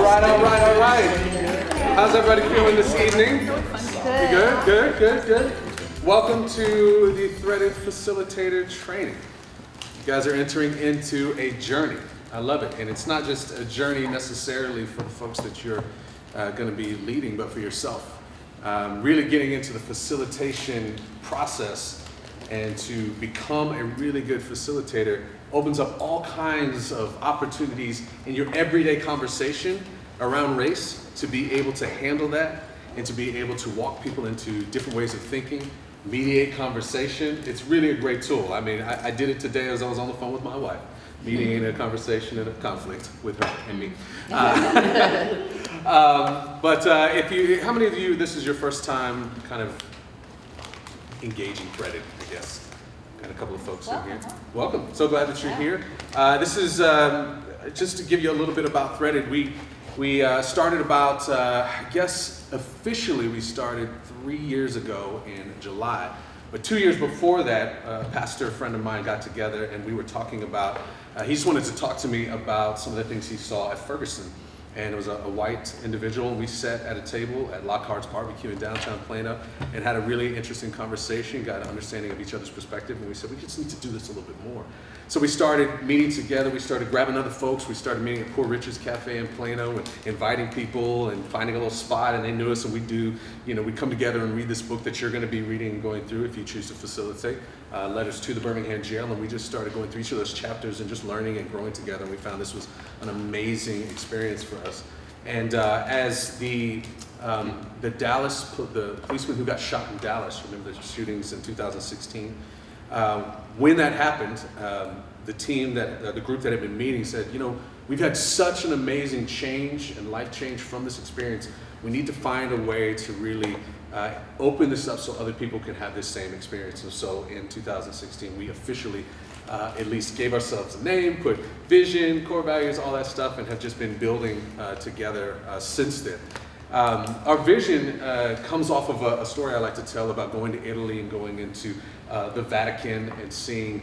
all right. How's everybody feeling this evening? Good. Welcome to the Threaded Facilitator training. You guys are entering into a journey. I love it. And it's not just a journey necessarily for the folks that you're going to be leading, but for yourself. Really getting into the facilitation process and to become a really good facilitator opens up all kinds of opportunities in your everyday conversation around race to be able to handle that and to be able to walk people into different ways of thinking, mediate conversation. It's really a great tool. I mean, I did it today as I was on the phone with my wife, mediating a conversation and a conflict with her and me. How many of you, this is your first time kind of engaging Threaded, I guess? Got a couple of folks in here. Welcome. So glad that you're here. This is just to give you a little bit about Threaded. We started about, I guess officially we started 3 years ago in July. But 2 years before that, a pastor friend of mine got together and we were talking about, he just wanted to talk to me about some of the things he saw at Ferguson. And it was a white individual. We sat at a table at Lockhart's Barbecue in downtown Plano and had a really interesting conversation, got an understanding of each other's perspective, and we said, we just need to do this a little bit more. So we started meeting together, we started grabbing other folks, we started meeting at Poor Richard's Cafe in Plano and inviting people and finding a little spot, and they knew us, and we come together and read this book that you're gonna be reading and going through if you choose to facilitate, Letters to the Birmingham Jail, and we just started going through each of those chapters and just learning and growing together, and we found this was an amazing experience for us. And as the policeman who got shot in Dallas, remember the shootings in 2016, when that happened, the group that had been meeting said, we've had such an amazing change and life change from this experience. We need to find a way to really open this up so other people can have this same experience. And so in 2016, we officially at least gave ourselves a name, put vision, core values, all that stuff, and have just been building together since then. Our vision comes off of a story I like to tell about going to Italy and going into the Vatican and seeing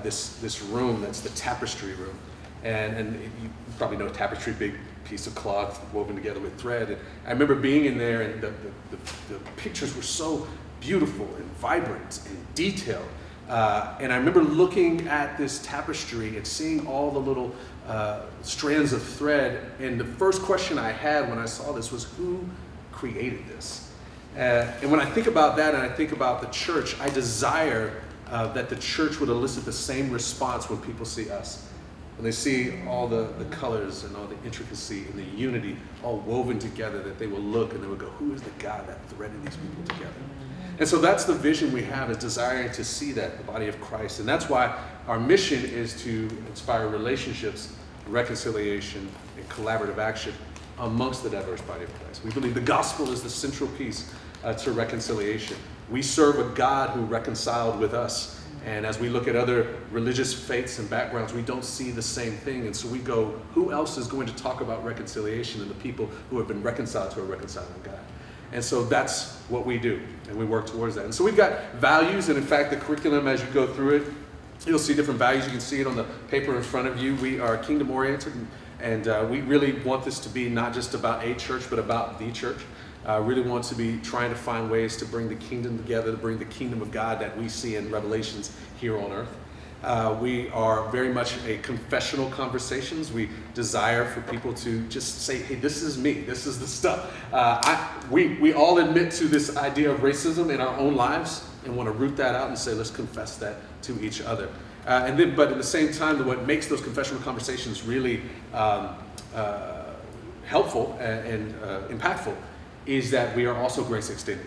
this room that's the tapestry room. And you probably know tapestry, big piece of cloth woven together with thread. And I remember being in there and the pictures were so beautiful and vibrant and detailed. And I remember looking at this tapestry and seeing all the little strands of thread. And the first question I had when I saw this was, who created this? And when I think about that and I think about the church, I desire that the church would elicit the same response when people see us. When they see all the colors and all the intricacy and the unity all woven together, that they will look and they will go, who is the God that threaded these people together? And so that's the vision we have, is desiring to see that, the body of Christ. And that's why our mission is to inspire relationships, reconciliation, and collaborative action amongst the diverse body of Christ. We believe the gospel is the central piece to reconciliation. We serve a God who reconciled with us. And as we look at other religious faiths and backgrounds, we don't see the same thing. And so we go, who else is going to talk about reconciliation than the people who have been reconciled to a reconciling God? And so that's what we do, and we work towards that. And so we've got values, and in fact, the curriculum, as you go through it, you'll see different values. You can see it on the paper in front of you. We are kingdom-oriented, and we really want this to be not just about a church, but about the church. Really want to be trying to find ways to bring the kingdom together, to bring the kingdom of God that we see in Revelations here on earth. We are very much a confessional conversations. We desire for people to just say, hey, this is me, this is the stuff. We all admit to this idea of racism in our own lives and want to root that out and say, let's confess that to each other. But at the same time, what makes those confessional conversations really helpful and impactful is that we are also grace extending.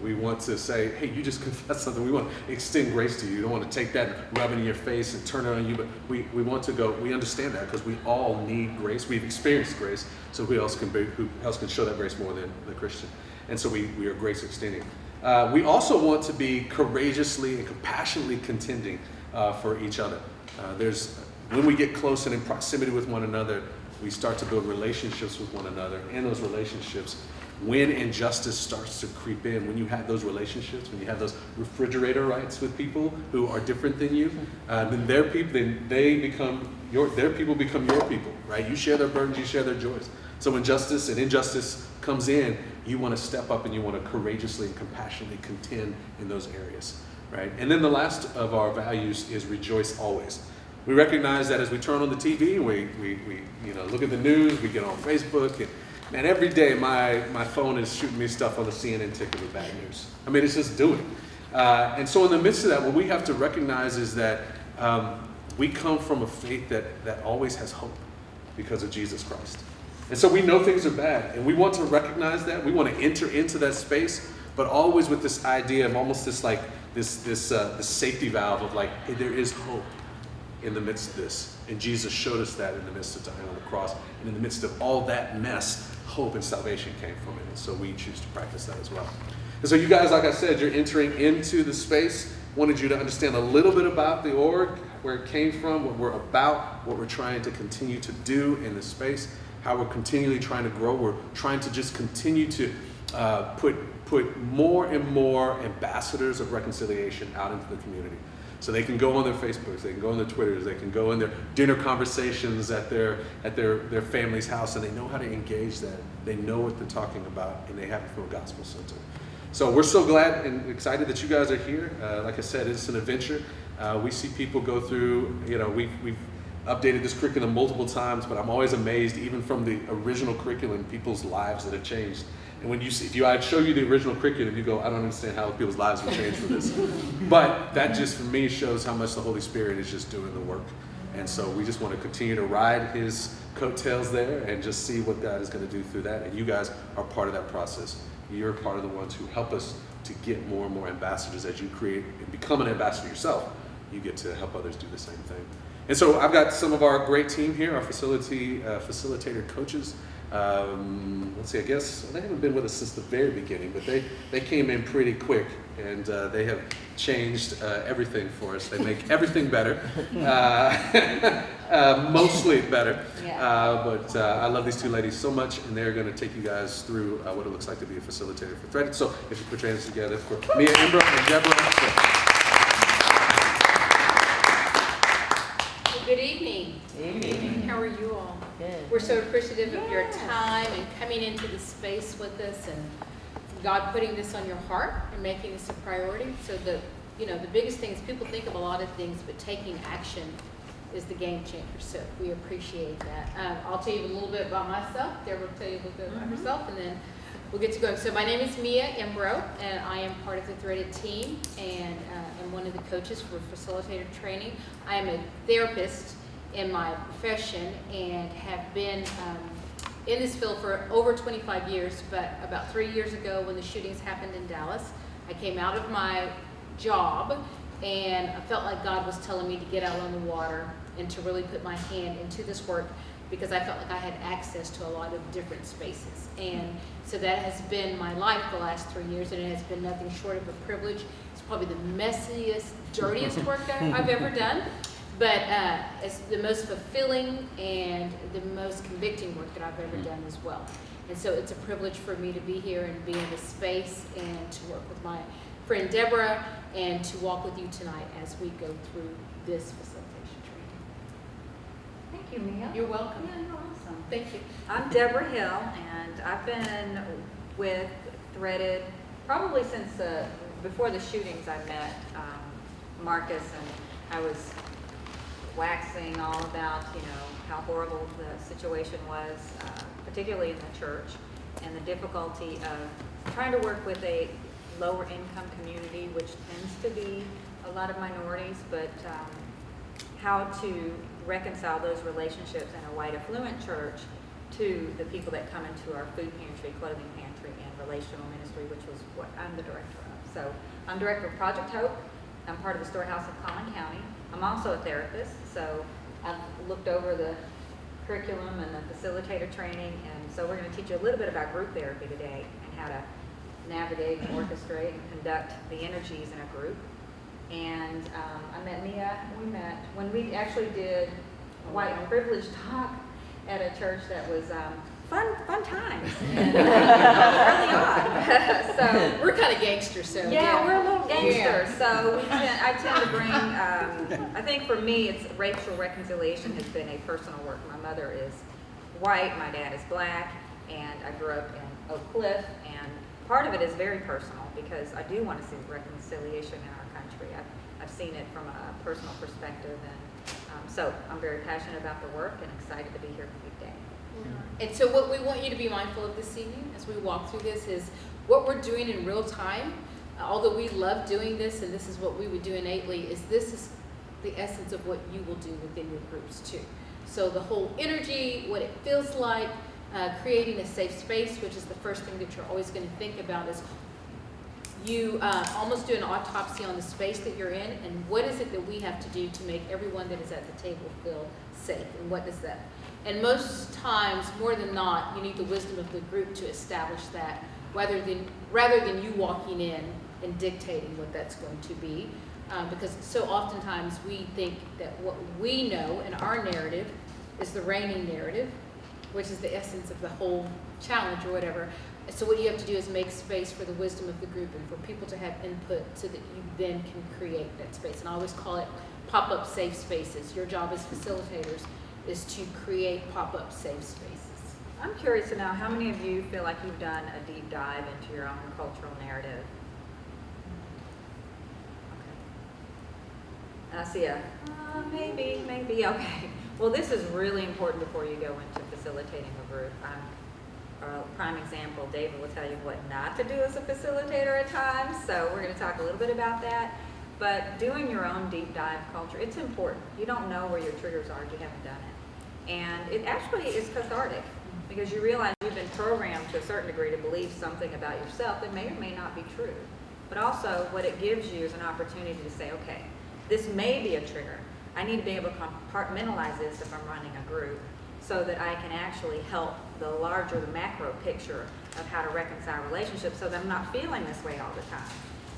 We want to say, hey, you just confessed something. We want to extend grace to you. You don't want to take that and rub it in your face and turn it on you, but we want to go, we understand that because we all need grace. We've experienced grace, so who else can show that grace more than the Christian? And so we are grace extending. We also want to be courageously and compassionately contending for each other. When we get close and in proximity with one another, we start to build relationships with one another. In those relationships, when injustice starts to creep in, when you have those relationships, when you have those refrigerator rights with people who are different than you, then their people become your people, right? You share their burdens, you share their joys. So when justice and injustice comes in, you want to step up and you want to courageously and compassionately contend in those areas, right? And then the last of our values is rejoice always. We recognize that as we turn on the TV, we look at the news, we get on Facebook, and man, every day my phone is shooting me stuff on the CNN ticker with bad news. I mean, it's just doing it. And so in the midst of that, what we have to recognize is that we come from a faith that always has hope because of Jesus Christ. And so we know things are bad, and we want to recognize that. We want to enter into that space, but always with this idea of almost this safety valve of like, hey, there is hope in the midst of this. And Jesus showed us that in the midst of dying on the cross. And in the midst of all that mess, hope and salvation came from it. And so we choose to practice that as well. And so you guys, like I said, you're entering into the space. Wanted you to understand a little bit about the org, where it came from, what we're about, what we're trying to continue to do in this space, how we're continually trying to grow. We're trying to just continue to put more and more ambassadors of reconciliation out into the community. So they can go on their Facebooks, they can go on their Twitters, they can go in their dinner conversations at their family's house, and they know how to engage that. They know what they're talking about, and they have it from a gospel center. So we're so glad and excited that you guys are here. Like I said, it's an adventure. We see people go through, we've updated this curriculum multiple times, but I'm always amazed, even from the original curriculum, people's lives that have changed. And when I'd show you the original curriculum, you go, I don't understand how people's lives would change for this. But that just, for me, shows how much the Holy Spirit is just doing the work. And so we just want to continue to ride his coattails there and just see what God is going to do through that. And you guys are part of that process. You're part of the ones who help us to get more and more ambassadors. As you create and become an ambassador yourself, you get to help others do the same thing. And so I've got some of our great team here, our facilitator coaches. Let's see, I guess they haven't been with us since the very beginning, but they came in pretty quick, and they have changed everything for us. They make everything better, mostly better. Yeah. But I love these two ladies so much, and they're going to take you guys through what it looks like to be a facilitator for Threaded. So if you put your hands together for Mia, Embra, and Deborah. Good evening. Good evening. How are you all? Good. We're so appreciative of your time and coming into the space with us, and God putting this on your heart and making this a priority. So the biggest thing is people think of a lot of things, but taking action is the game changer. So we appreciate that. I'll tell you a little bit about myself. Deborah will tell you a little bit about herself, and then we'll get to go. So my name is Mia Embro, and I am part of the Threaded team, and I'm one of the coaches for facilitator training. I am a therapist in my profession and have been in this field for over 25 years, but about 3 years ago when the shootings happened in Dallas, I came out of my job and I felt like God was telling me to get out on the water and to really put my hand into this work, because I felt like I had access to a lot of different spaces. And so that has been my life the last 3 years, and it has been nothing short of a privilege. It's probably the messiest, dirtiest work that I've ever done, but it's the most fulfilling and the most convicting work that I've ever done as well. And so it's a privilege for me to be here and be in this space and to work with my friend Deborah and to walk with you tonight as we go through this facilitation training. Thank you, Mia. You're welcome. Yeah, you're awesome. Thank you. I'm Deborah Hill, and I've been with Threaded probably since before the shootings. I met Marcus, and I was waxing all about how horrible the situation was, particularly in the church, and the difficulty of trying to work with a lower income community, which tends to be a lot of minorities, but how to reconcile those relationships in a white affluent church to the people that come into our food pantry, clothing pantry, and relational ministry, which was what I'm the director of. So I'm director of Project Hope. I'm part of the Storehouse of Collin County. I'm also a therapist, so I've looked over the curriculum and the facilitator training, and so we're going to teach you a little bit about group therapy today and how to navigate and orchestrate and conduct the energies in a group. And I met Mia. We met when we actually did a white privilege talk at a church that was fun times. And, really odd. So We're kind of gangsters, so. yeah, we're a little gangsters. Yeah. So I tend to bring. I think for me, it's racial reconciliation has been a personal work. My mother is white, my dad is black, and I grew up in Oak Cliff. And part of it is very personal because I do want to see reconciliation in our country. I've seen it from a personal perspective, and so I'm very passionate about the work and excited to be here for you today. And so what we want you to be mindful of this evening as we walk through this is what we're doing in real time. Although we love doing this and this is what we would do innately, is this is the essence of what you will do within your groups too. So the whole energy, what it feels like, creating a safe space, which is the first thing that you're always going to think about, is you almost do an autopsy on the space that you're in, and what is it that we have to do to make everyone that is at the table feel safe, and what does that? And most times, more than not, you need the wisdom of the group to establish that, rather than you walking in and dictating what that's going to be. Because so oftentimes we think that what we know in our narrative is the reigning narrative, which is the essence of the whole challenge or whatever. So what you have to do is make space for the wisdom of the group and for people to have input so that you then can create that space. And I always call it pop-up safe spaces. Your job as facilitators is to create pop-up safe spaces. I'm curious to know how many of you feel like you've done a deep dive into your own cultural narrative? Okay. And I see maybe, okay. Well, this is really important before you go into facilitating a group. A prime example, David will tell you what not to do as a facilitator at times, so we're going to talk a little bit about that. But doing your own deep dive culture, it's important. You don't know where your triggers are if you haven't done it. And it actually is cathartic because you realize you've been programmed to a certain degree to believe something about yourself that may or may not be true. But also what it gives you is an opportunity to say, okay, this may be a trigger. I need to be able to compartmentalize this if I'm running a group so that I can actually help the larger, the macro picture of how to reconcile relationships so that I'm not feeling this way all the time.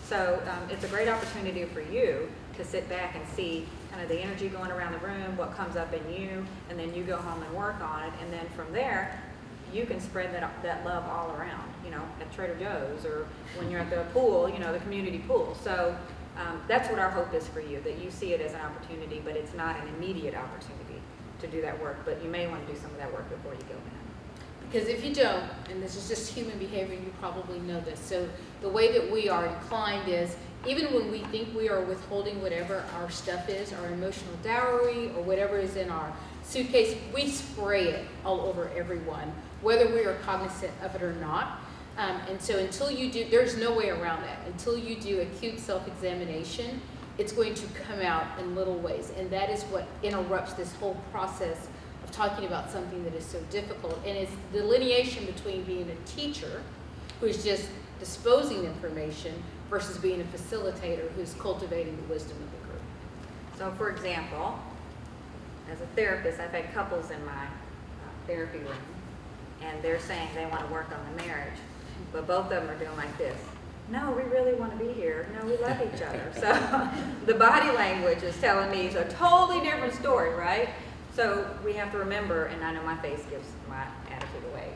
So it's a great opportunity for you to sit back and see kind of the energy going around the room, what comes up in you, and then you go home and work on it. And then from there, you can spread that love all around, you know, at Trader Joe's or when you're at the pool, you know, the community pool. So that's what our hope is for you, that you see it as an opportunity, but it's not an immediate opportunity to do that work. But you may want to do some of that work before you go in. Because if you don't, and this is just human behavior, you probably know this. So the way that we are inclined is, even when we think we are withholding whatever our stuff is, our emotional dowry or whatever is in our suitcase, we spray it all over everyone, whether we are cognizant of it or not. And so until you do, there's no way around that. Until you do acute self-examination, it's going to come out in little ways. And that is what interrupts this whole process of talking about something that is so difficult. And it's the delineation between being a teacher who's just disposing information versus being a facilitator who's cultivating the wisdom of the group. So for example, as a therapist, I've had couples in my therapy room, and they're saying they want to work on the marriage, but both of them are doing like this. No, we really want to be here. No, we love each other. So the body language is telling me it's a totally different story, right? So we have to remember, and I know my face gives my attitude away,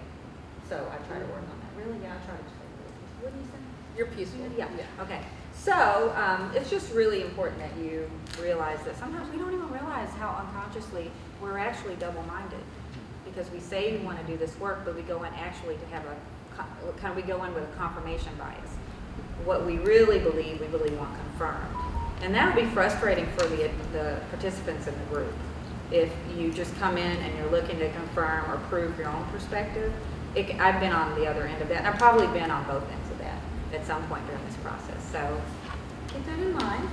so I try to work on that. Really? Yeah, I try to just like, what do you say? You're peaceful. Yeah. Okay. So it's just really important that you realize that sometimes we don't even realize how unconsciously we're actually double-minded, because we say we want to do this work, but we go in actually to have we go in with a confirmation bias. What we really believe, we really want confirmed, and that would be frustrating for the participants in the group. If you just come in and you're looking to confirm or prove your own perspective, I've been on the other end of that, and I've probably been on both ends of that at some point during this process. So keep that in mind.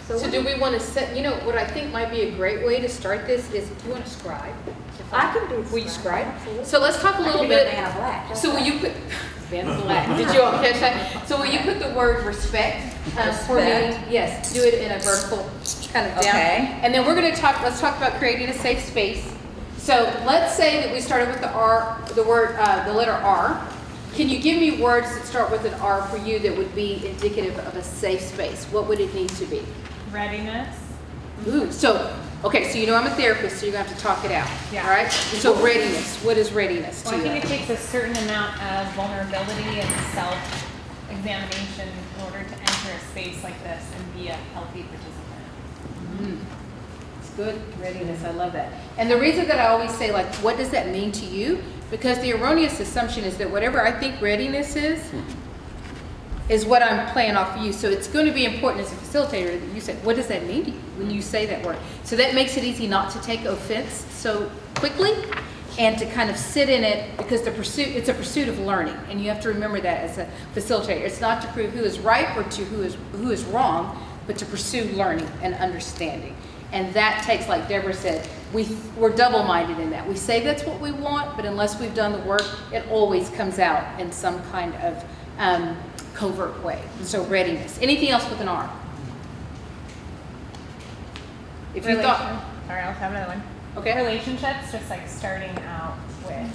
So do we want to set, you know, what I think might be a great way to start this is, do you want to scribe? I can do Will you scribe? Absolutely. So let's talk a little bit. Vanna Black. So will you put, Vanna Black, did you all catch that? So will you put the word respect for me? Yes, do it in a vertical kind of down. Okay. And then we're going to let's talk about creating a safe space. So let's say that we started with the letter R. Can you give me words that start with an R for you that would be indicative of a safe space? What would it need to be? Readiness. Ooh, so Okay, so you know I'm a therapist, so you're gonna have to talk it out, Yeah. all right? So readiness, what is readiness to Well, I you? think it takes a certain amount of vulnerability and self-examination in order to enter a space like this and be a healthy participant. It's good, readiness, I love that. And the reason that I always say, like, what does that mean to you? Because the erroneous assumption is that whatever I think readiness is what I'm playing off of you. So it's going to be important as a facilitator that you say, what does that mean to you when you say that word? So that makes it easy not to take offense so quickly and to kind of sit in it, because it's a pursuit of learning. And you have to remember that as a facilitator. It's not to prove who is right or to who is wrong, but to pursue learning and understanding. And that takes, like Deborah said, we're double-minded in that. We say that's what we want, but unless we've done the work, it always comes out in some kind of covert way. So readiness. Anything else with an R? If you thought, Sorry, I'll have another one. okay. Relationships, just like starting out with,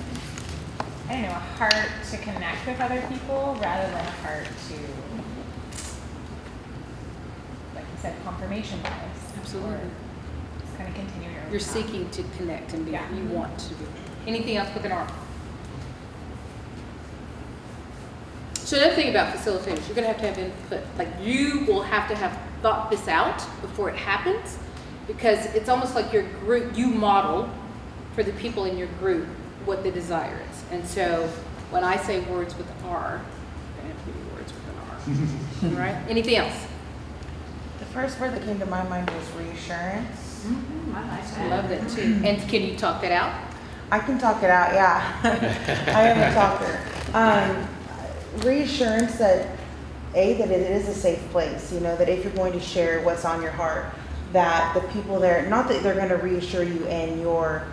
I don't know, a heart to connect with other people rather than a heart to, like you said, confirmation bias. Absolutely. Or just kind of continue your own You're path. seeking to connect and be, Yeah. you want to be. Anything else with an R? So another thing about facilitators, you're gonna have input. Like, you will have to have thought this out before it happens, because it's almost like your group, you model for the people in your group what the desire is. And so when I say words with R, they have to be words with an R. All right? Anything else? The first word that came to my mind was reassurance. I like I love that too. And can you talk that out? I can talk it out, yeah. I am a talker. Reassurance that that it is a safe place, that if you're going to share what's on your heart, that the people there, not that they're going to reassure you in your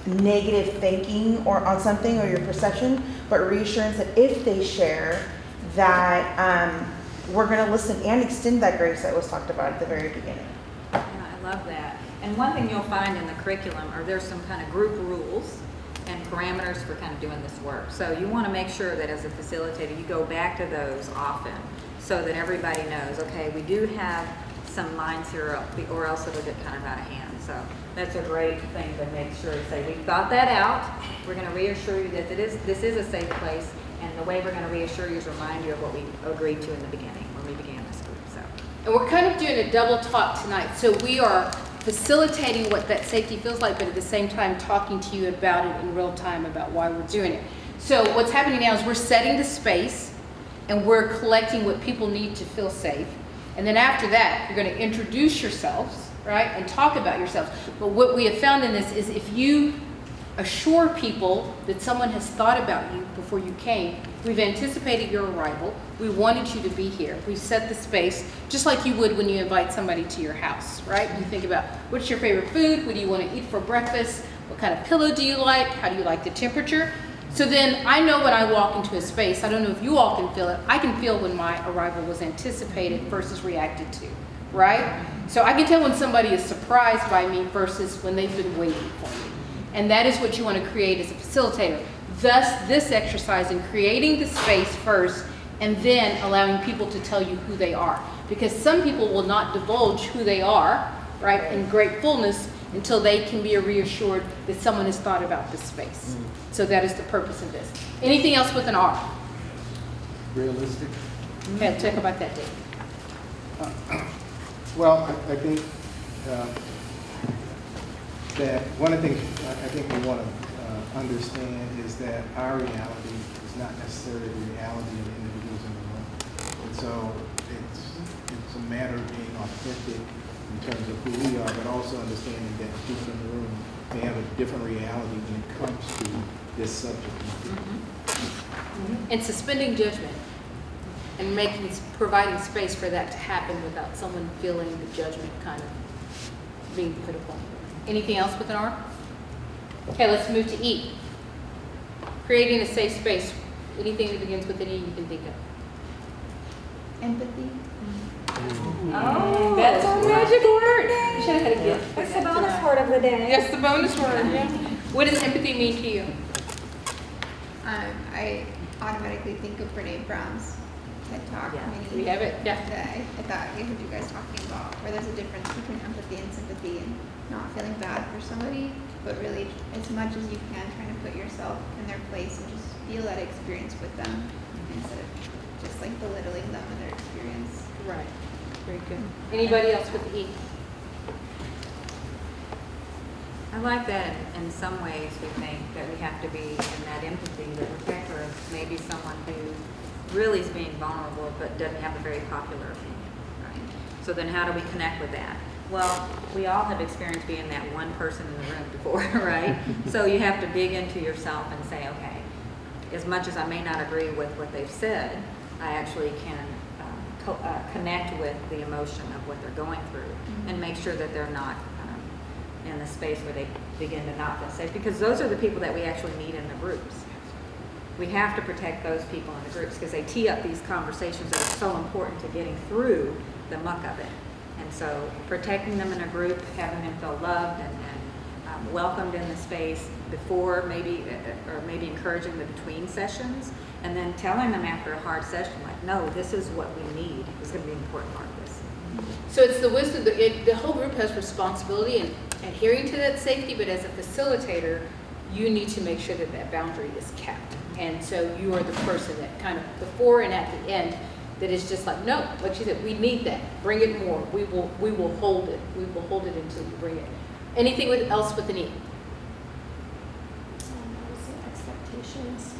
negative thinking or on something or your perception, but reassurance that if they share, that we're going to listen and extend that grace that was talked about at the very beginning. Yeah, I love that. And one thing you'll find in the curriculum are there's some kind of group rules and parameters for kind of doing this work. So you want to make sure that as a facilitator, you go back to those often so that everybody knows, okay, we do have some lines here or else it'll get kind of out of hand. So that's a great thing to make sure to say, we've thought that out. We're going to reassure you that this is a safe place. And the way we're going to reassure you is remind you of what we agreed to in the beginning when we began this group. So. And we're kind of doing a double talk tonight. So we are facilitating what that safety feels like, but at the same time talking to you about it in real time about why we're doing it. So what's happening now is we're setting the space and we're collecting what people need to feel safe. And then after that, you're going to introduce yourselves, right, and talk about yourselves. But what we have found in this is if you assure people that someone has thought about you before you came, we've anticipated your arrival, we wanted you to be here, we've set the space, just like you would when you invite somebody to your house, right? You think about, what's your favorite food, what do you want to eat for breakfast, what kind of pillow do you like, how do you like the temperature? So then I know when I walk into a space, I don't know if you all can feel it, I can feel when my arrival was anticipated versus reacted to, right? So I can tell when somebody is surprised by me versus when they've been waiting for me. And that is what you want to create as a facilitator. Thus, this exercise in creating the space first and then allowing people to tell you who they are. Because some people will not divulge who they are, right, in great fullness until they can be reassured that someone has thought about this space. So that is the purpose of this. Anything else with an R? Realistic? Okay, talk about that, Dave. Well, I think that one of the things I think we want to understand is that our reality is not necessarily the reality of the individuals in the room. And so it's a matter of being authentic in terms of who we are, but also understanding that people in the room may have a different reality when it comes to this subject. And suspending judgment and providing space for that to happen without someone feeling the judgment kind of being put upon them. Anything else with an R? Okay, let's move to E. Creating a safe space. Anything that begins with an E you can think of. Empathy. Oh, that's our magic word. You should have had a gift. That's the bonus word of the day. Yes, the bonus word. Yeah. What does empathy mean to you? I automatically think of Brene Brown's TED Talk Yeah. mini We have it, yeah. that I thought I heard you guys talking about, where there's a difference between empathy and sympathy and not feeling bad for somebody, but really as much as you can trying to put yourself in their place and just feel that experience with them instead of just like belittling them and their experience. Right, very good. Anybody else with the E? I like that in some ways we think that we have to be in that empathy, the protector of maybe someone who really is being vulnerable but doesn't have a very popular opinion, right? So then how do we connect with that? Well, we all have experienced being that one person in the room before, right? So you have to dig into yourself and say, okay, as much as I may not agree with what they've said, I actually can connect with the emotion of what they're going through and make sure that they're not in the space where they begin to not feel safe, because those are the people that we actually need in the groups. We have to protect those people in the groups because they tee up these conversations that are so important to getting through the muck of it. And so protecting them in a group, having them feel loved and welcomed in the space before maybe, or maybe encouraging the between sessions, and then telling them after a hard session, like, no, this is what we need. It's going to be an important part of this. So it's the wisdom, the whole group has responsibility in adhering to that safety, but as a facilitator, you need to make sure that that boundary is kept. And so you are the person that kind of before and at the end that is just like, no, like she said, we need that. Bring it more. We will hold it. We will hold it until you bring it. Anything else with the need? Expectations.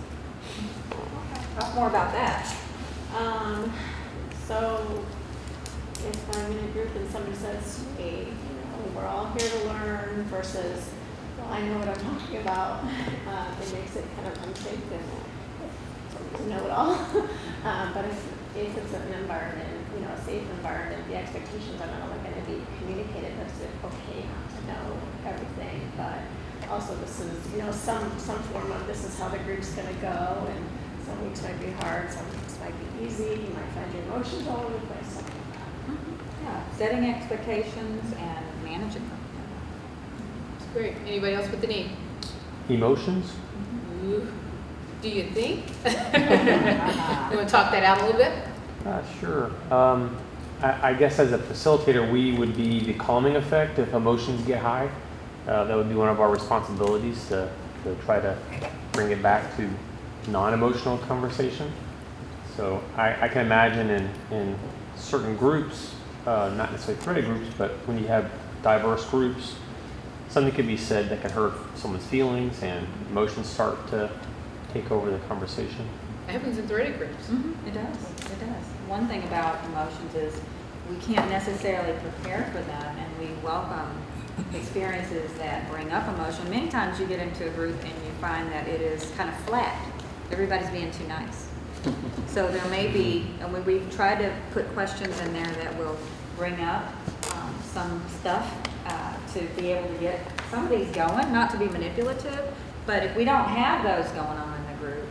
Talk more about that. So if I'm in a group and somebody says to me, we're all here to learn versus, well, I know what I'm talking about, it makes it kind of unsafe to know it all. But if it's an environment, a safe environment, the expectations are not only going to be communicated, that's okay not to know everything, but also this is, some form of this is how the group's going to go, and some weeks might be hard, some weeks might be easy, you might find your emotions all over the place, something like that. Yeah, setting expectations and managing them. That's great. Anybody else with the need? Emotions? Ooh. Do you think? You want to talk that out a little bit? Sure. I guess as a facilitator, we would be the calming effect if emotions get high. That would be one of our responsibilities to try to bring it back to non-emotional conversation. So I can imagine in certain groups, not necessarily threaded groups, but when you have diverse groups, something could be said that can hurt someone's feelings and emotions start to take over the conversation. It happens in threaded groups. Mm-hmm. It does. It does. One thing about emotions is we can't necessarily prepare for them, and we welcome experiences that bring up emotion. Many times you get into a group and you find that it is kind of flat. Everybody's being too nice. So there may be, and we've tried to put questions in there that will bring up some stuff to be able to get some of these going, not to be manipulative, but if we don't have those going on in the group,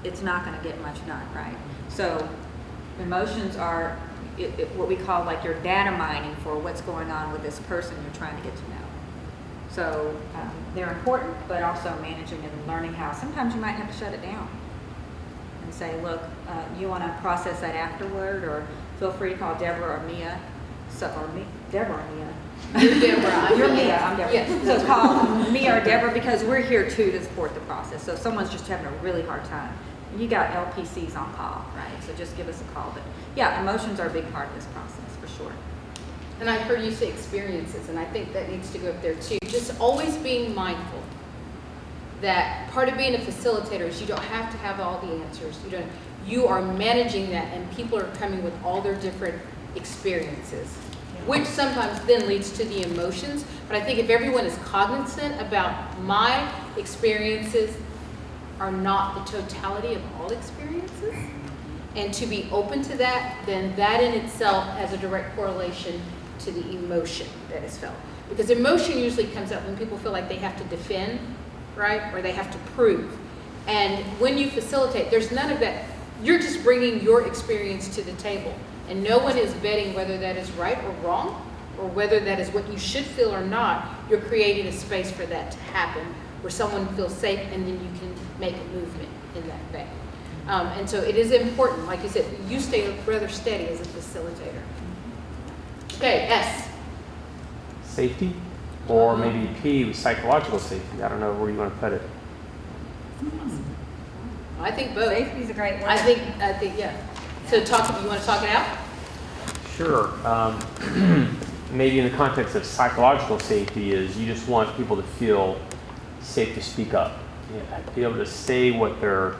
it's not going to get much done, right? So emotions are what we call like your data mining for what's going on with this person you're trying to get to know. So they're important, but also managing and learning how. Sometimes you might have to shut it down and say, look, you want to process that afterward, or feel free to call Deborah or Mia. Deborah or Mia. You're Deborah. You're Mia, I'm Deborah. Yes. So call Mia or Deborah, because we're here too to support the process. So if someone's just having a really hard time, you got LPCs on call, right? So just give us a call. But yeah, emotions are a big part of this process for sure. And I heard you say experiences, and I think that needs to go up there too. Just always being mindful that part of being a facilitator is you don't have to have all the answers. You are managing that, and people are coming with all their different experiences, which sometimes then leads to the emotions. But I think if everyone is cognizant about my experiences are not the totality of all experiences, and to be open to that, then that in itself has a direct correlation to the emotion that is felt. Because emotion usually comes up when people feel like they have to defend, right? Or they have to prove. And when you facilitate, there's none of that. You're just bringing your experience to the table. And no one is vetting whether that is right or wrong, or whether that is what you should feel or not. You're creating a space for that to happen, where someone feels safe, and then you can make a movement in that way. And so it is important, like you said, you stay rather steady as a facilitator. Okay, S. Safety, or maybe P, psychological safety. I don't know where you want to put it. I think both. Safety's a great word. I think, yeah. So you want to talk it out? Sure. Maybe in the context of psychological safety is you just want people to feel safe to speak up. Be able to say what their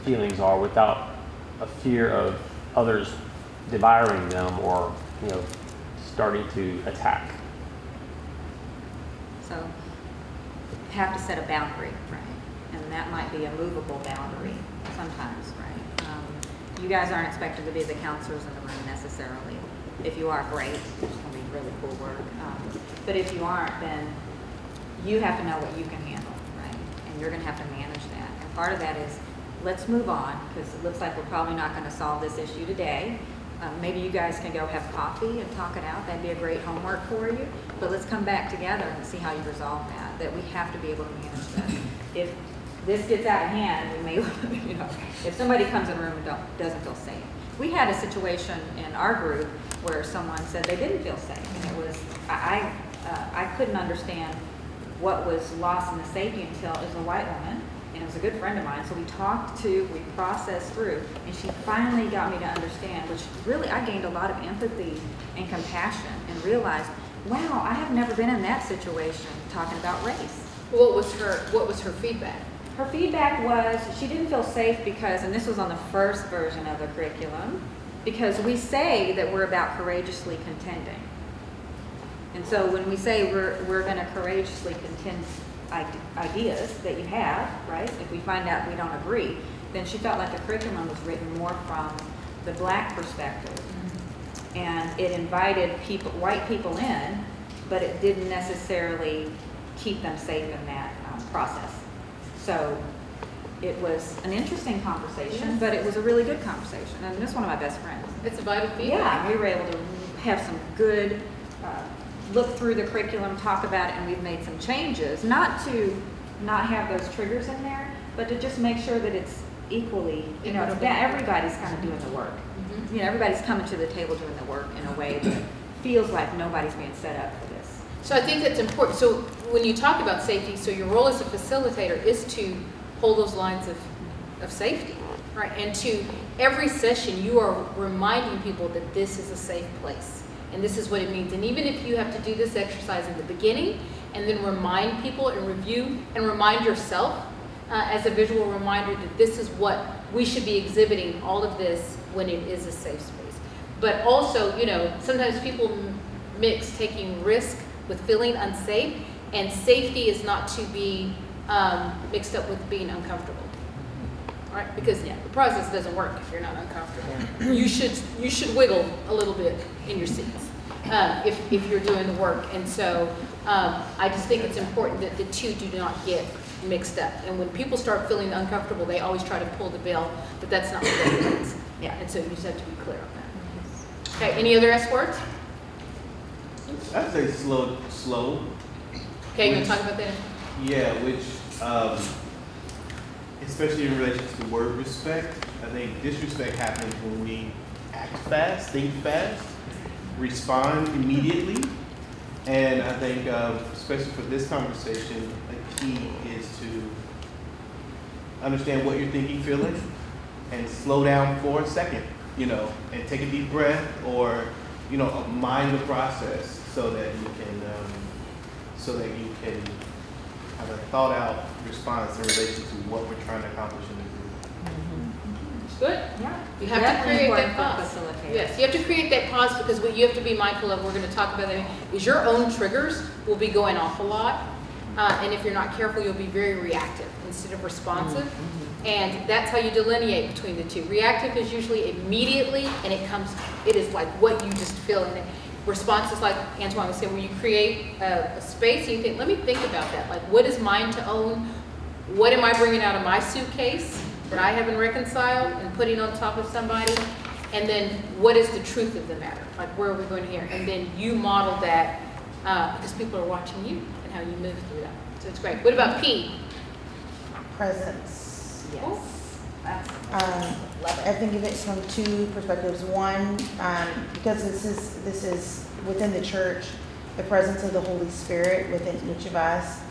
feelings are without a fear of others devouring them or, starting to attack. So have to set a boundary, right? And that might be a movable boundary sometimes, right? You guys aren't expected to be the counselors in the room necessarily. If you are, great. It's going to be really cool work. But if you aren't, then you have to know what you can handle, right? And you're going to have to manage that. And part of that is, let's move on, because it looks like we're probably not going to solve this issue today. Maybe you guys can go have coffee and talk it out. That'd be a great homework for you. But let's come back together and see how you resolve that we have to be able to manage that. If this gets out of hand, we may, if somebody comes in the room and doesn't feel safe. We had a situation in our group where someone said they didn't feel safe. And it was, I couldn't understand what was lost in the safety until it was a white woman. And it was a good friend of mine, so we processed through, and she finally got me to understand, which really I gained a lot of empathy and compassion and realized, wow, I have never been in that situation talking about race. What was her feedback? Her feedback was she didn't feel safe because, and this was on the first version of the curriculum, because we say that we're about courageously contending. And so when we say we're going to courageously contend ideas that you have, right? If we find out we don't agree, then she felt like the curriculum was written more from the black perspective. And it invited white people in, but it didn't necessarily keep them safe in that process. So it was an interesting conversation, but it was a really good conversation. And this is one of my best friends. It's a vital feedback. Yeah, we were able to have some good look through the curriculum, talk about it, and we've made some changes, not to not have those triggers in there, but to just make sure that it's equally, everybody's kind of doing the work. Mm-hmm. Everybody's coming to the table doing the work in a way that feels like nobody's being set up for this. So I think that's important. So when you talk about safety, so your role as a facilitator is to hold those lines of safety, right? And to every session, you are reminding people that this is a safe place. And this is what it means. And even if you have to do this exercise in the beginning and then remind people and review and remind yourself as a visual reminder that this is what we should be exhibiting, all of this, when it is a safe space. But also, sometimes people mix taking risk with feeling unsafe, and safety is not to be mixed up with being uncomfortable. Right? Because the process doesn't work if you're not uncomfortable. You should wiggle a little bit in your seats if you're doing the work. And so I just think it's important that the two do not get mixed up. And when people start feeling uncomfortable, they always try to pull the veil, but that's not what that means. Yeah. And so you just have to be clear on that. Okay. Any other S words? I'd say slow. Okay, you want to talk about that? Yeah, which, especially in relation to word respect, I think disrespect happens when we act fast, think fast, respond immediately. And I think, especially for this conversation, a key is to understand what you're thinking, feeling, and slow down for a second, and take a deep breath, or, mind the process so that you can have a thought out response in relation to what we're trying to accomplish in the group. Good. Yeah. You have to create that pause. Yes, you have to create that pause, because what you have to be mindful of, we're going to talk about that, is your own triggers will be going off a lot. And if you're not careful, you'll be very reactive instead of responsive. And that's how you delineate between the two. Reactive is usually immediately, and it is like what you just feel. And response is like Antoine was saying, where you create a space and you think, let me think about that. Like, what is mine to own? What am I bringing out of my suitcase that I haven't reconciled and putting on top of somebody? And then what is the truth of the matter? Like, where are we going here? And then you model that because people are watching you and how you move through that. So it's great. What about P? Presence. Yes. I think of it from two perspectives. One, because this is within the church, the presence of the Holy Spirit within each of us.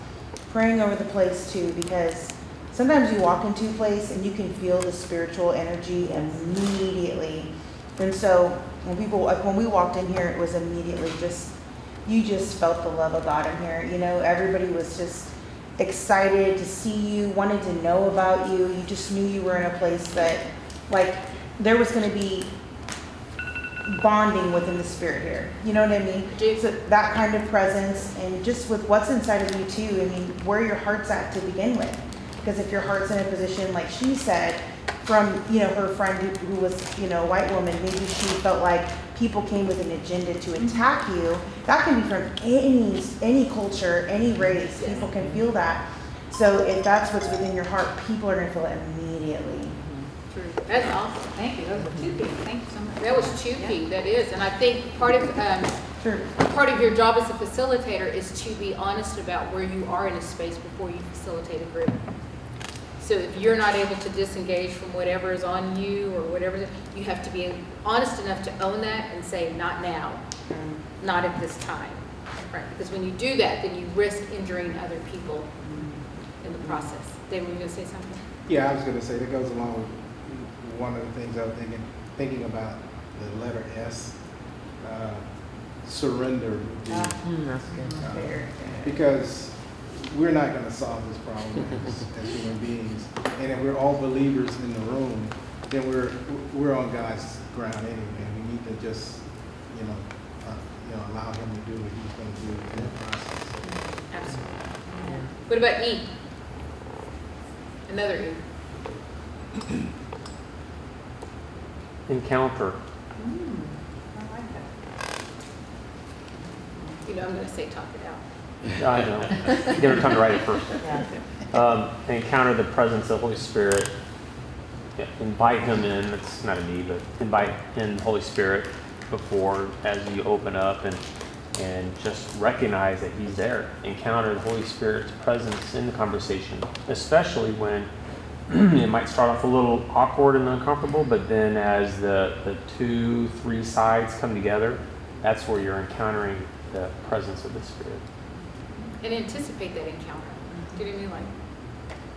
Praying over the place too, because sometimes you walk into a place and you can feel the spiritual energy immediately. And so when we walked in here, it was immediately you just felt the love of God in here. You know, everybody was just excited to see you, wanted to know about you. You just knew you were in a place that, like, there was going to be bonding within the spirit here. You know what I mean? So that kind of presence, and just with what's inside of you too. I mean, where your heart's at to begin with. Because if your heart's in a position, like she said, from, you know, her friend who was, you know, a white woman, maybe she felt like people came with an agenda to attack you. That can be from any culture, any race. People can feel that. So if that's what's within your heart, people are going to feel it immediately. True. That's awesome. Thank you, those were two things, thank you so much. That was two key, that is. And I think part of your job as a facilitator is to be honest about where you are in a space before you facilitate a group. So if you're not able to disengage from whatever is on you or whatever, you have to be honest enough to own that and say, not now, not at this time. Right? Because when you do that, then you risk injuring other people in the process. David, were you going to say something? Yeah, I was going to say that goes along with one of the things I was thinking about the letter S, surrender. That's good. Because we're not going to solve this problem as human beings, and if we're all believers in the room, then we're on God's ground anyway. We need to just, allow Him to do what He's going to do in the process. Absolutely. What about E? Another E. Encounter. I like that. You know, I'm going to say talk it out. I know. Give her time to write it first. Encounter the presence of the Holy Spirit. Yeah, invite Him in. It's not a need, but invite in the Holy Spirit before, as you open up, and just recognize that He's there. Encounter the Holy Spirit's presence in the conversation, especially when it might start off a little awkward and uncomfortable, but then as the 2-3 sides come together, that's where you're encountering the presence of the Spirit. And anticipate that encounter. Do you know what I mean? Like,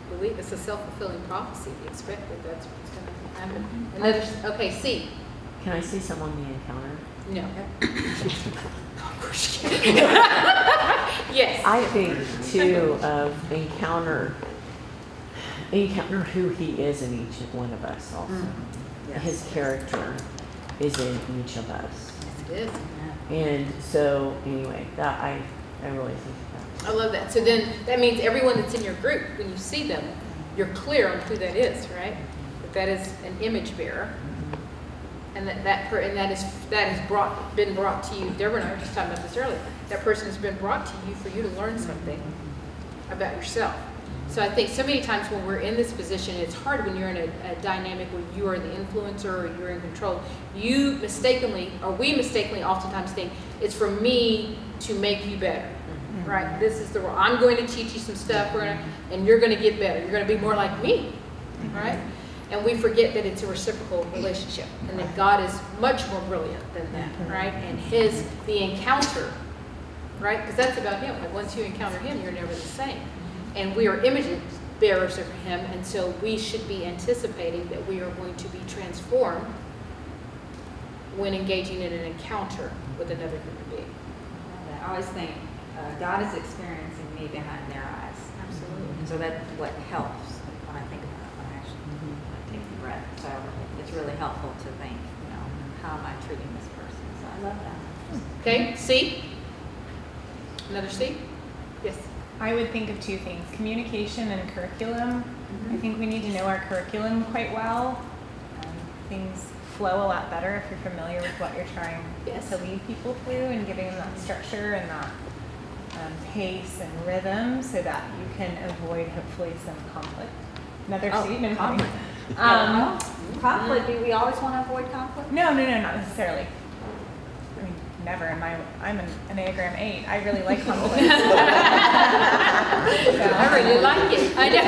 believe it's a self-fulfilling prophecy. You expect that that's what's going to happen. Another, okay, C. Can I see someone we encounter? No. Of course you can. Yes. I think too of encounter who He is in each one of us also. Yes. His character is in each of us. Yes, it is. And so anyway, that I really think that. I love that. So then that means everyone that's in your group, when you see them, you're clear on who that is, right? That is an image bearer. And that has been brought to you. Deborah and I were just talking about this earlier. That person has been brought to you for you to learn something about yourself. So I think so many times when we're in this position, it's hard when you're in a dynamic where you are the influencer or you're in control. We mistakenly oftentimes think it's for me to make you better, right? This is the role. I'm going to teach you some stuff, and you're going to get better. You're going to be more like me, right? And we forget that it's a reciprocal relationship, and that God is much more brilliant than that, right? And the encounter, right? Because that's about Him. Like once you encounter Him, you're never the same. And we are image bearers of Him, and so we should be anticipating that we are going to be transformed when engaging in an encounter with another human being. I always think God is experiencing me behind their eyes. Absolutely. And so that's what helps when I think about it, when I actually take the breath. So it's really helpful to think, how am I treating this person? So I love that. Okay, C? Another C? Yes. I would think of two things, communication and curriculum. I think we need to know our curriculum quite well. Things flow a lot better if you're familiar with what you're trying to lead people through, and giving them that structure and that pace and rhythm so that you can avoid hopefully some conflict. Another statement. Conflict. Conflict, do we always want to avoid conflict? No, not necessarily. I mean, never. And I'm an Enneagram 8. I really like conflict. I really like it. I know.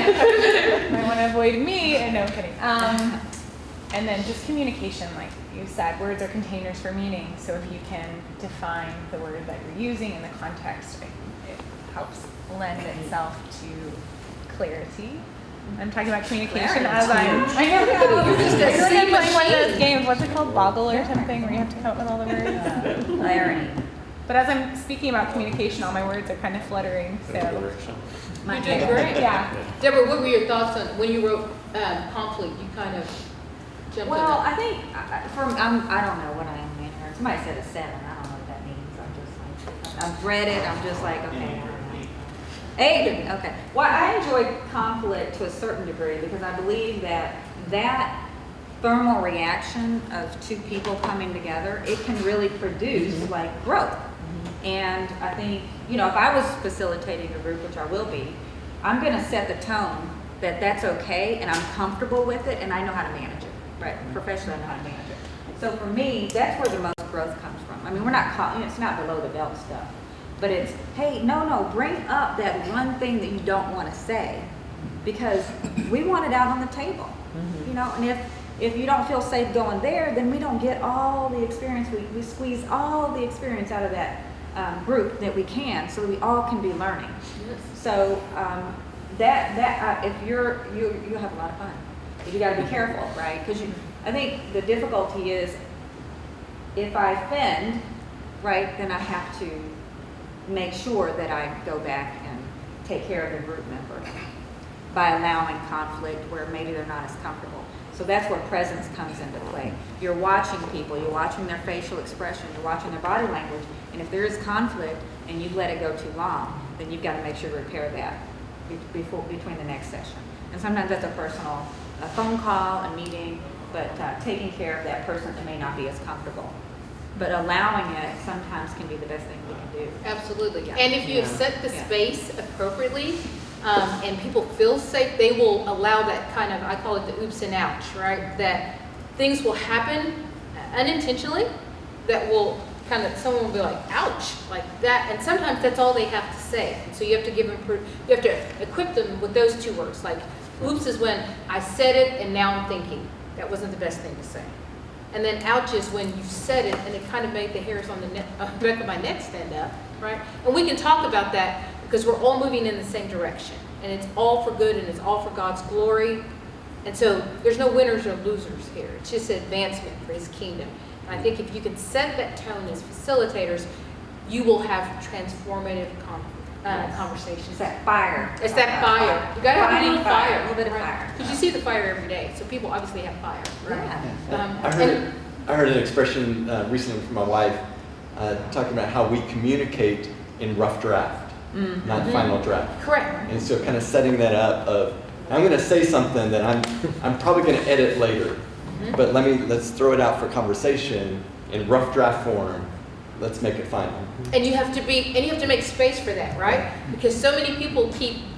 Might want to avoid me. And no, I'm kidding. And then just communication, like you said, words are containers for meaning. So if you can define the word that you're using in the context, it helps lend itself to clarity. I'm talking about communication as I know. You're just a I'm C playing one of those machine. games. What's it called? Boggle or something, where you have to come up with all the words. Clarity. But as I'm speaking about communication, all my words are kind of fluttering. So You did great. yeah. Deborah, what were your thoughts on when you wrote conflict? You kind of jumped Well, on I think I don't know what I am in here. Somebody said a 7. I don't know what that means. I've read it. I'm just like, okay. 8. Okay. Well, I enjoy conflict to a certain degree because I believe that thermal reaction of two people coming together, it can really produce like growth. And I think, if I was facilitating a group, which I will be, I'm going to set the tone that that's okay and I'm comfortable with it and I know how to manage it, right? Professionally, I know how to manage it. So for me, that's where the most growth comes from. I mean, we're not, it's not below the belt stuff, but it's, hey, no, bring up that one thing that you don't want to say because we want it out on the table, and if you don't feel safe going there, then we don't get all the experience. We squeeze all the experience out of that group that we can, so that we all can be learning. Yes. So if you'll have a lot of fun. But you got to be careful, right? Because I think the difficulty is if I offend, right, then I have to make sure that I go back and take care of the group member by allowing conflict where maybe they're not as comfortable. So that's where presence comes into play. You're watching people, you're watching their facial expression, you're watching their body language, and if there is conflict and you let it go too long, then you've got to make sure to repair that between the next session. And sometimes that's a phone call, a meeting, but taking care of that person that may not be as comfortable. But allowing it sometimes can be the best thing we can do. Absolutely. Yeah. And if you have set the space appropriately, and people feel safe, they will allow that kind of, I call it the oops and ouch, right? That things will happen unintentionally that will kind of, someone will be like, ouch, like that. And sometimes that's all they have to say. And so you have to give them, you have to equip them with those two words. Like, oops is when I said it and now I'm thinking that wasn't the best thing to say. And then ouch is when you said it and it kind of made the hairs on the back of my neck stand up, right? And we can talk about that because we're all moving in the same direction. And it's all for good and it's all for God's glory. And so there's no winners or losers here. It's just advancement for His kingdom. And I think if you can set that tone as facilitators, you will have transformative conversations. It's that fire. It's that fire. You gotta have a little fire. A little bit of fire. Because you see the fire every day. So people obviously have fire, right? Yeah. I heard an expression recently from my wife talking about how we communicate in rough draft, not final draft. Correct. And so kind of setting that up of, I'm going to say something that I'm probably going to edit later, but let's throw it out for conversation in rough draft form. Let's make it final. And you have to make space for that, right? Because so many people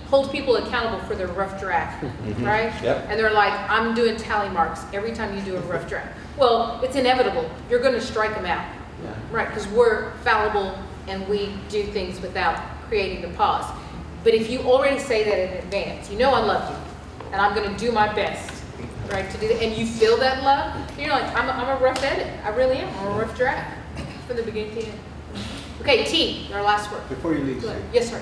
hold people accountable for their rough draft, right? Yep. And they're like, I'm doing tally marks every time you do a rough draft. Well, it's inevitable. You're going to strike them out, Yeah. right? Because we're fallible and we do things without creating the pause. But if you already say that in advance, I love you, and I'm going to do my best, right, to do that, and you feel that love, you're like, I'm a rough edit. I really am. I'm a rough draft from the beginning to the end. Okay, T, our last word. Before you leave, Sue, Yes, sir.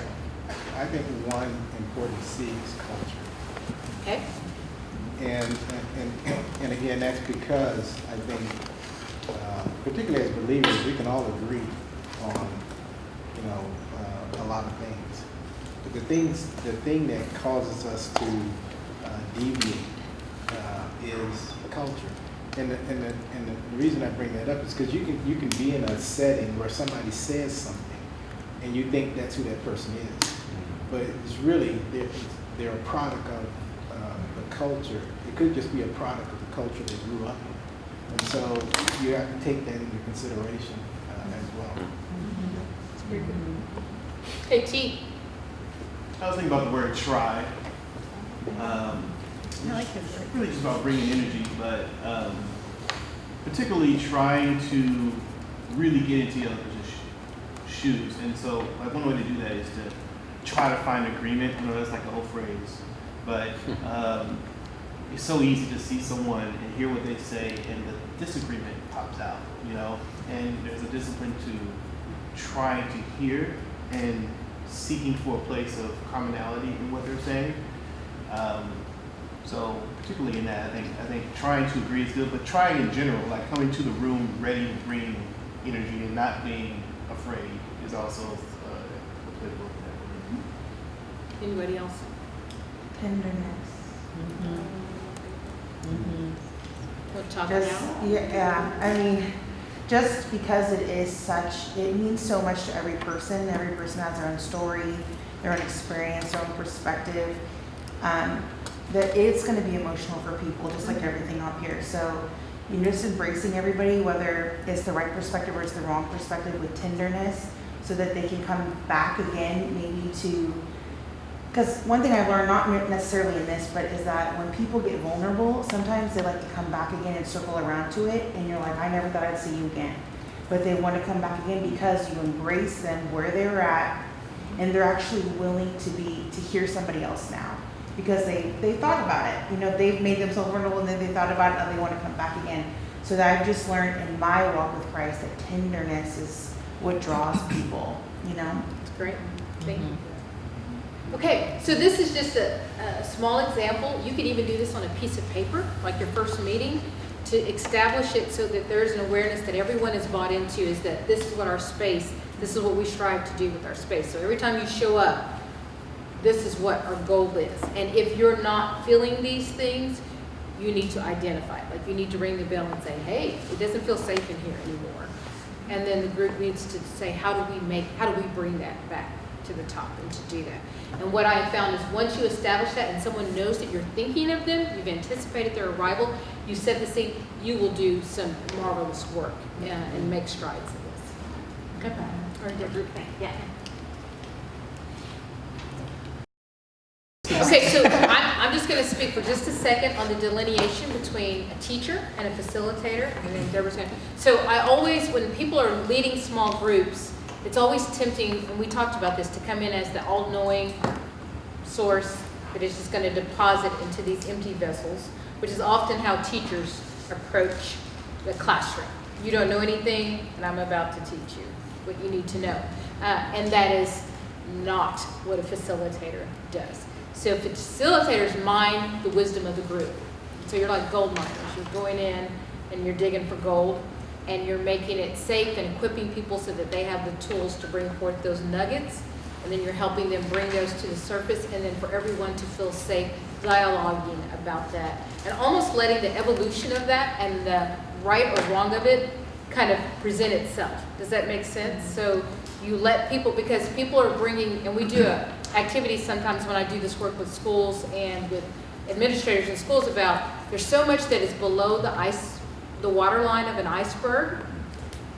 I think one important C is culture. Okay. And again, that's because I think, particularly as believers, we can all agree on, a lot of things. But the thing that causes us to deviate is culture. And the reason I bring that up is because you can be in a setting where somebody says something, and you think that's who that person is, but it's really they're a product of the culture. It could just be a product of the culture they grew up in, and so you have to take that into consideration as well. That's very good. Hey, T. I was thinking about the word try. I like his word. Really just about bringing energy, but particularly trying to really get into the other person's shoes. And so like one way to do that is to try to find agreement. I know that's like an old phrase, but it's so easy to see someone and hear what they say and the disagreement pops out, you know? And there's a discipline to trying to hear and seeking for a place of commonality in what they're saying. So particularly in that, I think trying to agree is good, but trying in general, like coming to the room ready to bring energy and not being afraid is also applicable to that. Anybody else? Tenderness. We'll talk Just, now. yeah, I mean, just because it means so much to every person. Every person has their own story, their own experience, their own perspective. That it's going to be emotional for people, just like everything up here. So, just embracing everybody, whether it's the right perspective or it's the wrong perspective, with tenderness, so that they can come back again, maybe to. Because one thing I've learned, not necessarily in this, but is that when people get vulnerable, sometimes they like to come back again and circle around to it, and you're like, I never thought I'd see you again. But they want to come back again because you embrace them where they're at, and they're actually willing to hear somebody else now. Because they thought about it. They've made themselves vulnerable, and then they thought about it, and they want to come back again. So that I've just learned in my walk with Christ that tenderness is what draws people, That's great. Thank you. Okay, so this is just a small example. You could even do this on a piece of paper, like your first meeting, to establish it so that there's an awareness that everyone is bought into, is that this is what our space, this is what we strive to do with our space. So every time you show up, this is what our goal is. And if you're not feeling these things, you need to identify it. Like you need to ring the bell and say, hey, it doesn't feel safe in here anymore. And then the group needs to say, how do we bring that back to the top and to do that? And what I have found is once you establish that and someone knows that you're thinking of them, you've anticipated their arrival, you set the scene, you will do some marvelous work and make strides in this. Okay. Or the group thing. Yeah. Okay, so I'm just going to speak for just a second on the delineation between a teacher and a facilitator, and then Deborah's going to. So I always, when people are leading small groups, it's always tempting, and we talked about this, to come in as the all-knowing source that is just going to deposit into these empty vessels, which is often how teachers approach the classroom. You don't know anything, and I'm about to teach you what you need to know. And that is not what a facilitator does. So facilitators mine the wisdom of the group. So you're like gold miners. You're going in and you're digging for gold, and you're making it safe and equipping people so that they have the tools to bring forth those nuggets, and then you're helping them bring those to the surface, and then for everyone to feel safe dialoguing about that, and almost letting the evolution of that and the right or wrong of it kind of present itself. Does that make sense? So you let people, because people are bringing, and we do activities sometimes when I do this work with schools and with administrators in schools, about there's so much that is below the waterline of an iceberg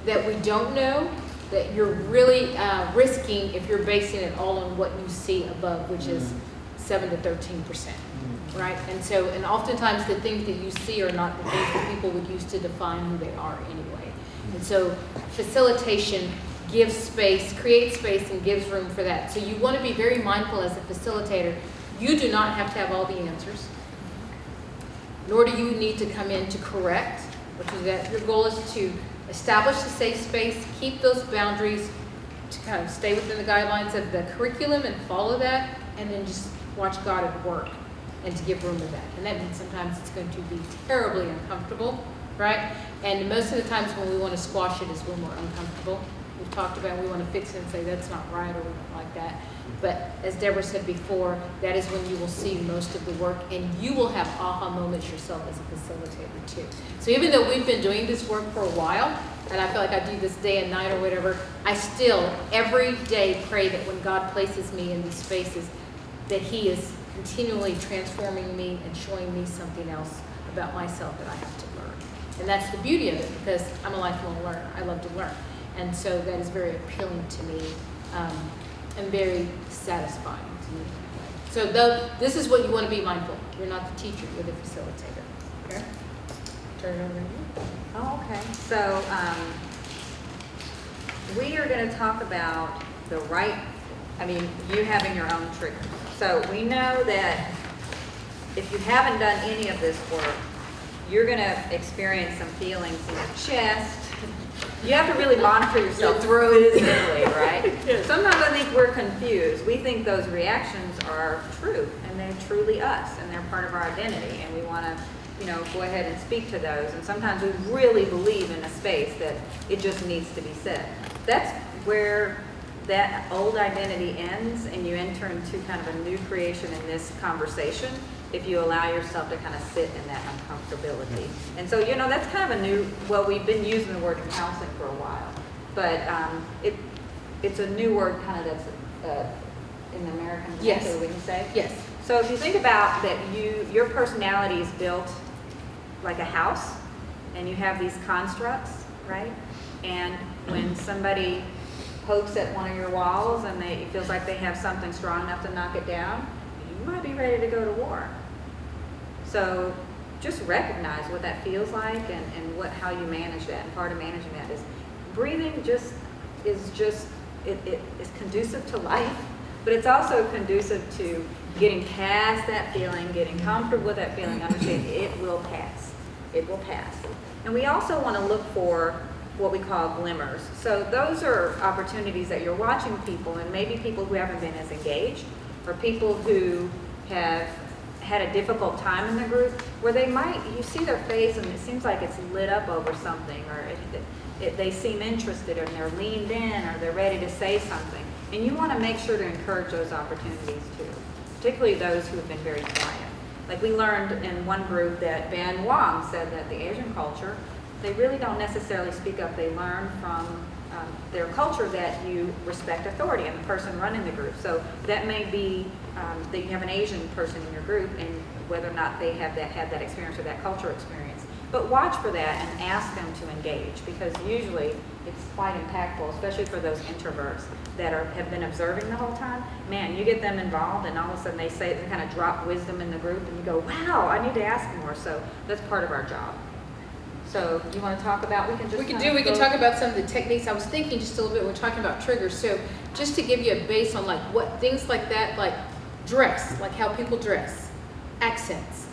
that we don't know, that you're really risking if you're basing it all on what you see above, which is 7 to 13%, right? And so, and oftentimes the things that you see are not the things that people would use to define who they are anyway. And so facilitation gives space, creates space, and gives room for that. So you want to be very mindful as a facilitator. You do not have to have all the answers, nor do you need to come in to correct, which is that your goal is to establish a safe space, keep those boundaries, to kind of stay within the guidelines of the curriculum and follow that, and then just watch God at work and to give room to that. And that means sometimes it's going to be terribly uncomfortable, right? And most of the times when we want to squash it is when we're uncomfortable. We've talked about we want to fix it and say that's not right or we don't like that. But as Deborah said before, that is when you will see most of the work, and you will have aha moments yourself as a facilitator too. So even though we've been doing this work for a while, and I feel like I do this day and night or whatever, I still every day pray that when God places me in these spaces, that He is continually transforming me and showing me something else about myself that I have to learn. And that's the beauty of it, because I'm a lifelong learner. I love to learn. And so that is very appealing to me and very satisfying to me. So this is what you want to be mindful. You're not the teacher, you're the facilitator. Okay? Turn it over to you. Oh, okay. So we are going to talk about you having your own triggers. So we know that if you haven't done any of this work, you're going to experience some feelings in your chest. You have to really monitor yourself physically, right? Sometimes I think we're confused. We think those reactions are true, and they're truly us, and they're part of our identity, and we want to, go ahead and speak to those. And sometimes we really believe in a space that it just needs to be said. That's where that old identity ends, and you enter into kind of a new creation in this conversation if you allow yourself to kind of sit in that uncomfortability. And so, that's kind of a new, we've been using the word in counseling for a while, but it's a new word kind of that's in the American vernacular, we can say. Yes. So if you think about that, your personality is built like a house, and you have these constructs, right? And when somebody pokes at one of your walls and it feels like they have something strong enough to knock it down, you might be ready to go to war. So just recognize what that feels like and how you manage that. And part of managing that is breathing. It is conducive to life, but it's also conducive to getting past that feeling, getting comfortable with that feeling, understanding it will pass. It will pass. And we also want to look for what we call glimmers. So those are opportunities that you're watching people, and maybe people who haven't been as engaged, or people who have had a difficult time in the group, where you see their face and it seems like it's lit up over something, or they seem interested, or they're leaned in, or they're ready to say something. And you want to make sure to encourage those opportunities too, particularly those who have been very quiet. Like we learned in one group that Ben Wong said that the Asian culture, they really don't necessarily speak up. They learn from their culture that you respect authority and the person running the group. So that may be that you have an Asian person in your group, and whether or not they have had that experience or that cultural experience. But watch for that and ask them to engage, because usually it's quite impactful, especially for those introverts that have been observing the whole time. Man, you get them involved, and all of a sudden they kind of drop wisdom in the group, and you go, wow, I need to ask more. So that's part of our job. So you want to talk about, we can talk about some of the techniques. I was thinking just a little bit, we're talking about triggers. So just to give you a base on like what things like that, like dress, like how people dress, accents,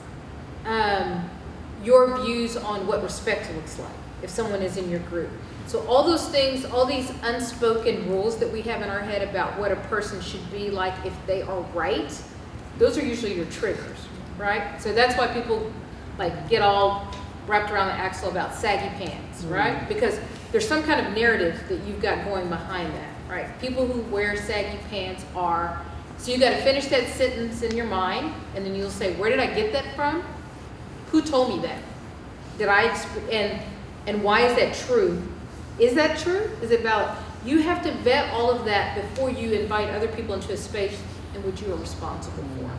your views on what respect looks like if someone is in your group. So all those things, all these unspoken rules that we have in our head about what a person should be like if they are right, those are usually your triggers, right? So that's why people like get all wrapped around the axle about saggy pants, right? Because there's some kind of narrative that you've got going behind that, right? People who wear saggy pants are, so you got to finish that sentence in your mind, and then you'll say, where did I get that from? Who told me that? And why is that true? Is that true? Is it valid? You have to vet all of that before you invite other people into a space in which you are responsible for.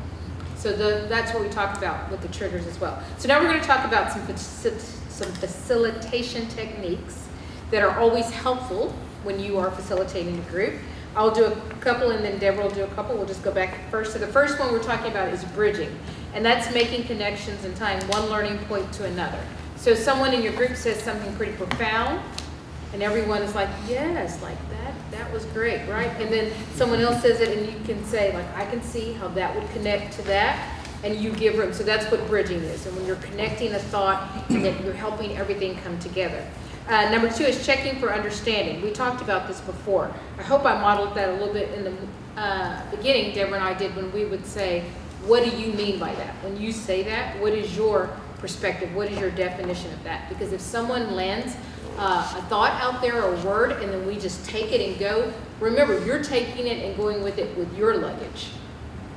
So that's what we talk about with the triggers as well. So now we're going to talk about some facilitation techniques that are always helpful when you are facilitating a group. I'll do a couple, and then Deborah will do a couple. We'll just go back first. So the first one we're talking about is bridging, and that's making connections and tying one learning point to another. So someone in your group says something pretty profound, and everyone is like, yes, like that was great, right? And then someone else says it, and you can say, like, I can see how that would connect to that, and you give room. So that's what bridging is, and when you're connecting a thought and that you're helping everything come together. Number 2 is checking for understanding. We talked about this before. I hope I modeled that a little bit in the beginning, Deborah and I did, when we would say, what do you mean by that? When you say that, what is your perspective? What is your definition of that? Because if someone lands a thought out there or a word, and then we just take it and go, remember, you're taking it and going with it with your luggage.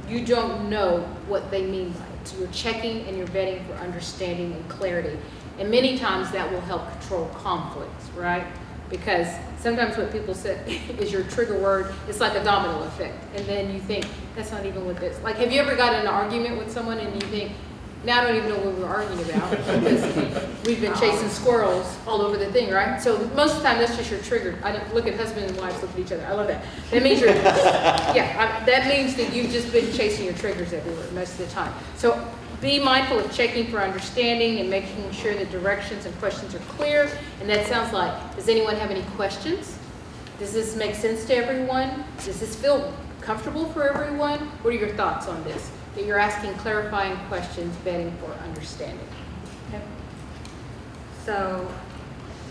You don't know what they mean by it. So you're checking and you're vetting for understanding and clarity. And many times that will help control conflicts, right? Because sometimes what people say is your trigger word. It's like a domino effect. And then you think, that's not even what this, like, have you ever got in an argument with someone and you think, now I don't even know what we were arguing about because we've been chasing squirrels all over the thing, right? So most of the time that's just your trigger. I don't look at husband and wives look at each other. I love that. That means you're, that means that you've just been chasing your triggers everywhere most of the time. So be mindful of checking for understanding and making sure that directions and questions are clear. And that sounds like, does anyone have any questions? Does this make sense to everyone? Does this feel comfortable for everyone? What are your thoughts on this? That you're asking clarifying questions, vetting for understanding. Okay. So,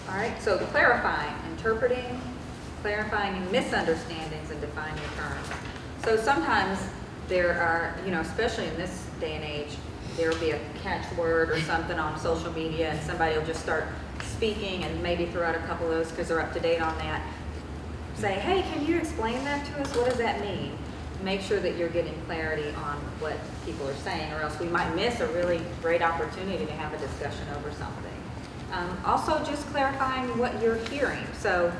all right, so clarifying, interpreting, clarifying misunderstandings and defining terms. So sometimes there are, especially in this day and age, there'll be a catchword or something on social media and somebody will just start speaking and maybe throw out a couple of those because they're up to date on that. Say, hey, can you explain that to us? What does that mean? Make sure that you're getting clarity on what people are saying, or else we might miss a really great opportunity to have a discussion over something. Also, just clarifying what you're hearing. So,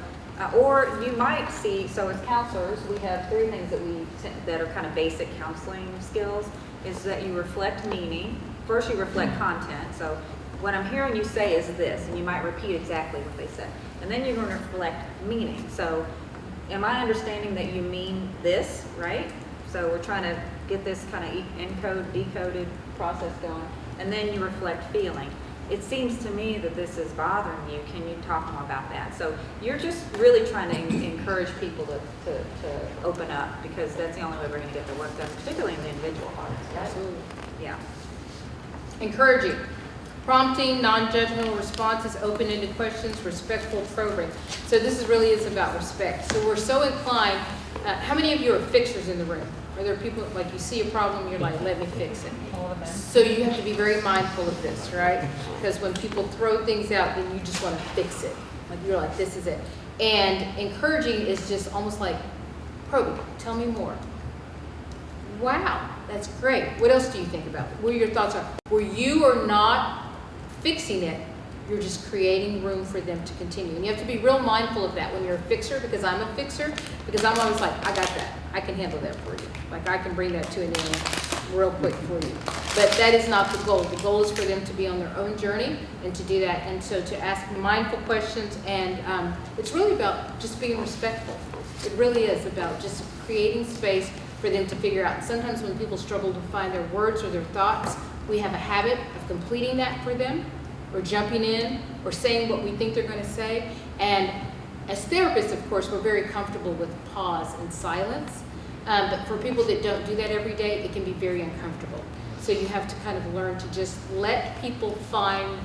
or you might see, so as counselors, we have 3 things that are kind of basic counseling skills, is that you reflect meaning. First, you reflect content. So, what I'm hearing you say is this, and you might repeat exactly what they said. And then you're going to reflect meaning. So, am I understanding that you mean this, right? So we're trying to get this kind of encode, decoded process going. And then you reflect feeling. It seems to me that this is bothering you. Can you talk more about that? So you're just really trying to encourage people to open up, because that's the only way we're going to get the work done, particularly in the individual parts, right? Absolutely. Yeah. Encouraging. Prompting, non-judgmental responses, open-ended questions, respectful probing. So this really is about respect. So we're so inclined, how many of you are fixers in the room? Are there people, like you see a problem, you're like, let me fix it. All of them. So you have to be very mindful of this, right? Because when people throw things out, then you just want to fix it. Like you're like, this is it. And encouraging is just almost like probing. Tell me more. Wow, that's great. What else do you think about it? What are your thoughts are? Where you are not fixing it, you're just creating room for them to continue. And you have to be real mindful of that when you're a fixer, because I'm a fixer, because I'm always like, I got that. I can handle that for you. Like I can bring that to an end real quick for you. But that is not the goal. The goal is for them to be on their own journey and to do that. And so to ask mindful questions, and it's really about just being respectful. It really is about just creating space for them to figure out. And sometimes when people struggle to find their words or their thoughts, we have a habit of completing that for them, or jumping in, or saying what we think they're going to say. And as therapists, of course, we're very comfortable with pause and silence. But for people that don't do that every day, it can be very uncomfortable. So you have to kind of learn to just let people find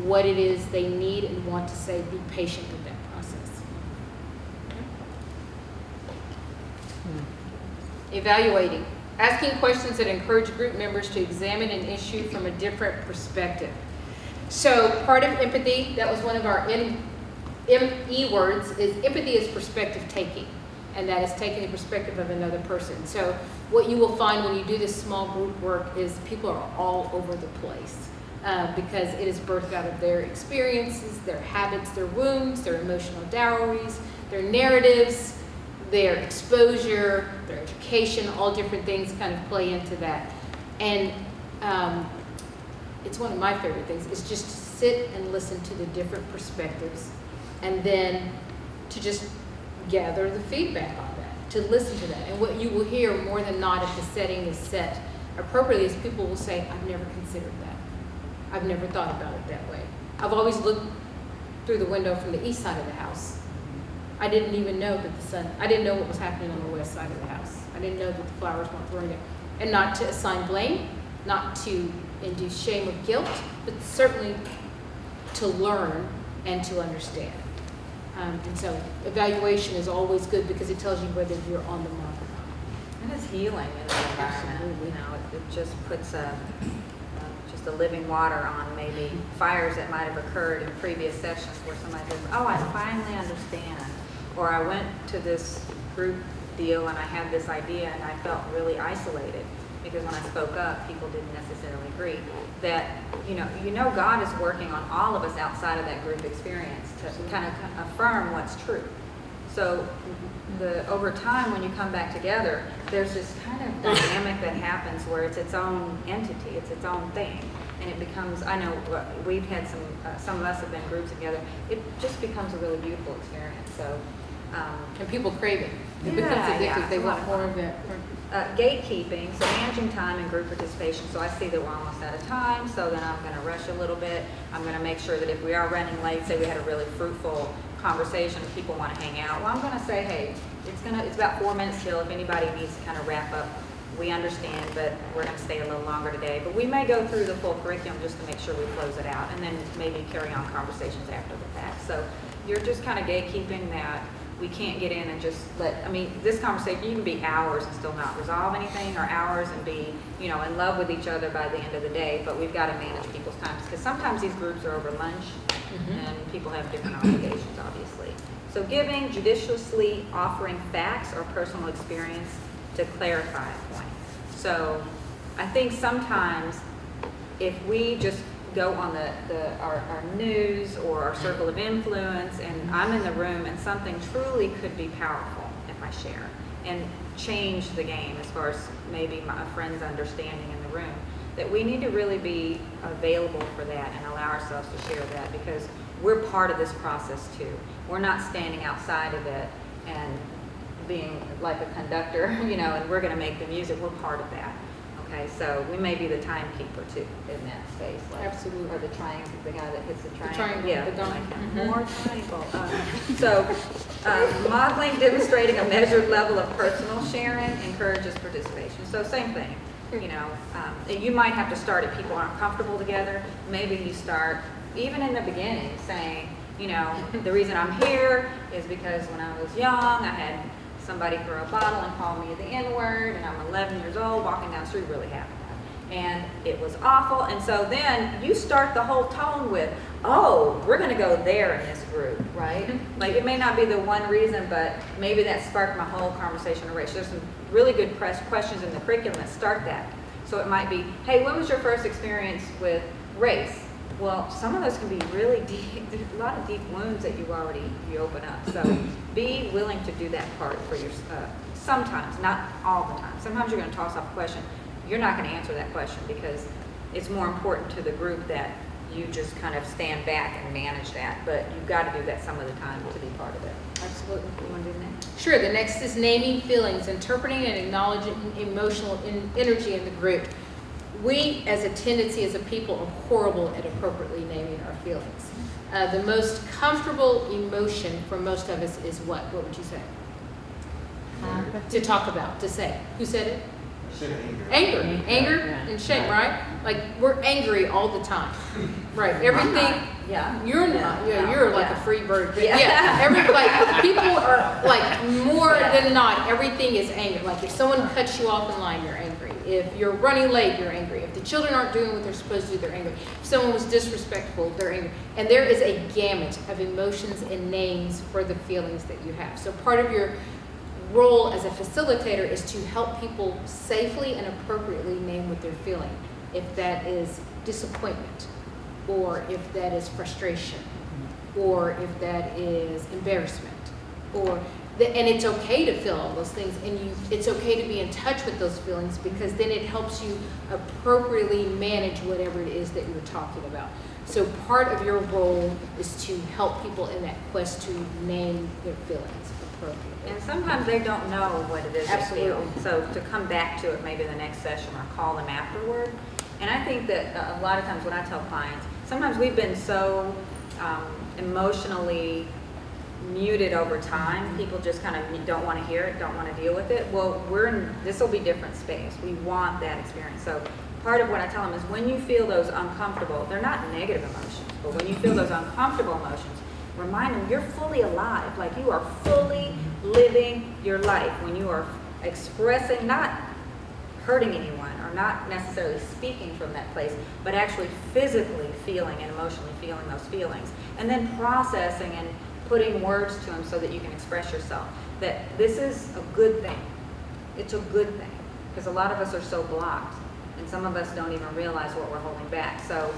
what it is they need and want to say. Be patient with that process. Evaluating. Asking questions that encourage group members to examine an issue from a different perspective. So part of empathy, that was one of our ME words, is empathy is perspective taking. And that is taking the perspective of another person. So what you will find when you do this small group work is people are all over the place. Because it is birthed out of their experiences, their habits, their wounds, their emotional dowries, their narratives, their exposure, their education, all different things kind of play into that. And it's one of my favorite things, is just to sit and listen to the different perspectives, and then to just gather the feedback on that, to listen to that. And what you will hear more than not, if the setting is set appropriately, is people will say, I've never considered that. I've never thought about it that way. I've always looked through the window from the east side of the house. I didn't even know that I didn't know what was happening on the west side of the house. I didn't know that the flowers weren't growing there. And not to assign blame, not to induce shame or guilt, but certainly to learn and to understand. And so evaluation is always good because it tells you whether you're on the mark or not. And it's healing in the environment. Absolutely. It just puts just a living water on maybe fires that might have occurred in previous sessions where somebody says, oh, I finally understand. Or I went to this group deal and I had this idea and I felt really isolated because when I spoke up, people didn't necessarily agree. That, you know God is working on all of us outside of that group experience to kind of affirm what's true. So over time, when you come back together, there's this kind of dynamic that happens where it's its own entity, it's its own thing. And it becomes, I know we've had some of us have been groups together, it just becomes a really beautiful experience. So, and people crave it. It becomes addictive. They want more of it. Gatekeeping, so managing time and group participation. So I see that we're almost out of time, so then I'm going to rush a little bit. I'm going to make sure that if we are running late, say we had a really fruitful conversation, people want to hang out, well, I'm going to say, hey, it's about 4 minutes till. If anybody needs to kind of wrap up, we understand, but we're going to stay a little longer today. But we may go through the full curriculum just to make sure we close it out, and then maybe carry on conversations after the fact. So you're just kind of gatekeeping that. We can't get in and just this conversation, you can be hours and still not resolve anything, or hours and be, in love with each other by the end of the day, but we've got to manage people's times, because sometimes these groups are over lunch, and people have different obligations, obviously. So giving, judiciously offering facts or personal experience to clarify a point. So I think sometimes if we just go on our news or our circle of influence, and I'm in the room and something truly could be powerful if I share and change the game as far as maybe a friend's understanding in the room, that we need to really be available for that and allow ourselves to share that, because we're part of this process too. We're not standing outside of it and being like a conductor, and we're going to make the music. We're part of that. Okay, so we may be the timekeeper too in that space. Absolutely. Or the triangle, the guy that hits the triangle. triangle, Yeah, the gong. more triangle. Modeling, demonstrating a measured level of personal sharing encourages participation. So same thing. You might have to start if people aren't comfortable together. Maybe you start even in the beginning saying, the reason I'm here is because when I was young, I had somebody throw a bottle and call me the N-word, and I'm 11 years old, walking down the street, really happened. And it was awful. And so then you start the whole tone with, oh, we're going to go there in this group, right? Like, it may not be the one reason, but maybe that sparked my whole conversation on race. There's some really good questions in the curriculum that start that. So it might be, hey, what was your first experience with race? Well, some of those can be really deep. There's a lot of deep wounds that you open up. So be willing to do that part for your, sometimes, not all the time. Sometimes you're going to toss off a question. You're not going to answer that question because it's more important to the group that you just kind of stand back and manage that. But you've got to do that some of the time to be part of it. Absolutely. You want to do that? Sure. The next is naming feelings, interpreting and acknowledging emotional energy in the group. We, as a tendency as a people, are horrible at appropriately naming our feelings. The most comfortable emotion for most of us is what? What would you say? To talk about, to say. Who said it? Anger and shame, right? Like, we're angry all the time, right? Everything. Yeah. You're not. Yeah, you're like a free bird. But Yeah. People are like more than not. Everything is anger. Like, if someone cuts you off in line, you're angry. If you're running late, you're angry. If the children aren't doing what they're supposed to do, they're angry. If someone was disrespectful, they're angry. And there is a gamut of emotions and names for the feelings that you have. So part of your role as a facilitator is to help people safely and appropriately name what they're feeling. If that is disappointment, or if that is frustration, or if that is embarrassment, and it's okay to feel all those things, and it's okay to be in touch with those feelings, because then it helps you appropriately manage whatever it is that you're talking about. So part of your role is to help people in that quest to name their feelings appropriately. And sometimes they don't know what it is Absolutely. they feel. So to come back to it maybe the next session or call them afterward. And I think that a lot of times when I tell clients, sometimes we've been so emotionally muted over time, people just kind of don't want to hear it, don't want to deal with it. Well, this will be different space. We want that experience. So part of what I tell them is when you feel those uncomfortable, they're not negative emotions, but when you feel those uncomfortable emotions, remind them you're fully alive, like you are fully living your life when you are expressing, not hurting anyone or not necessarily speaking from that place, but actually physically feeling and emotionally feeling those feelings, and then processing and putting words to them so that you can express yourself, that this is a good thing. It's a good thing, because a lot of us are so blocked, and some of us don't even realize what we're holding back. So,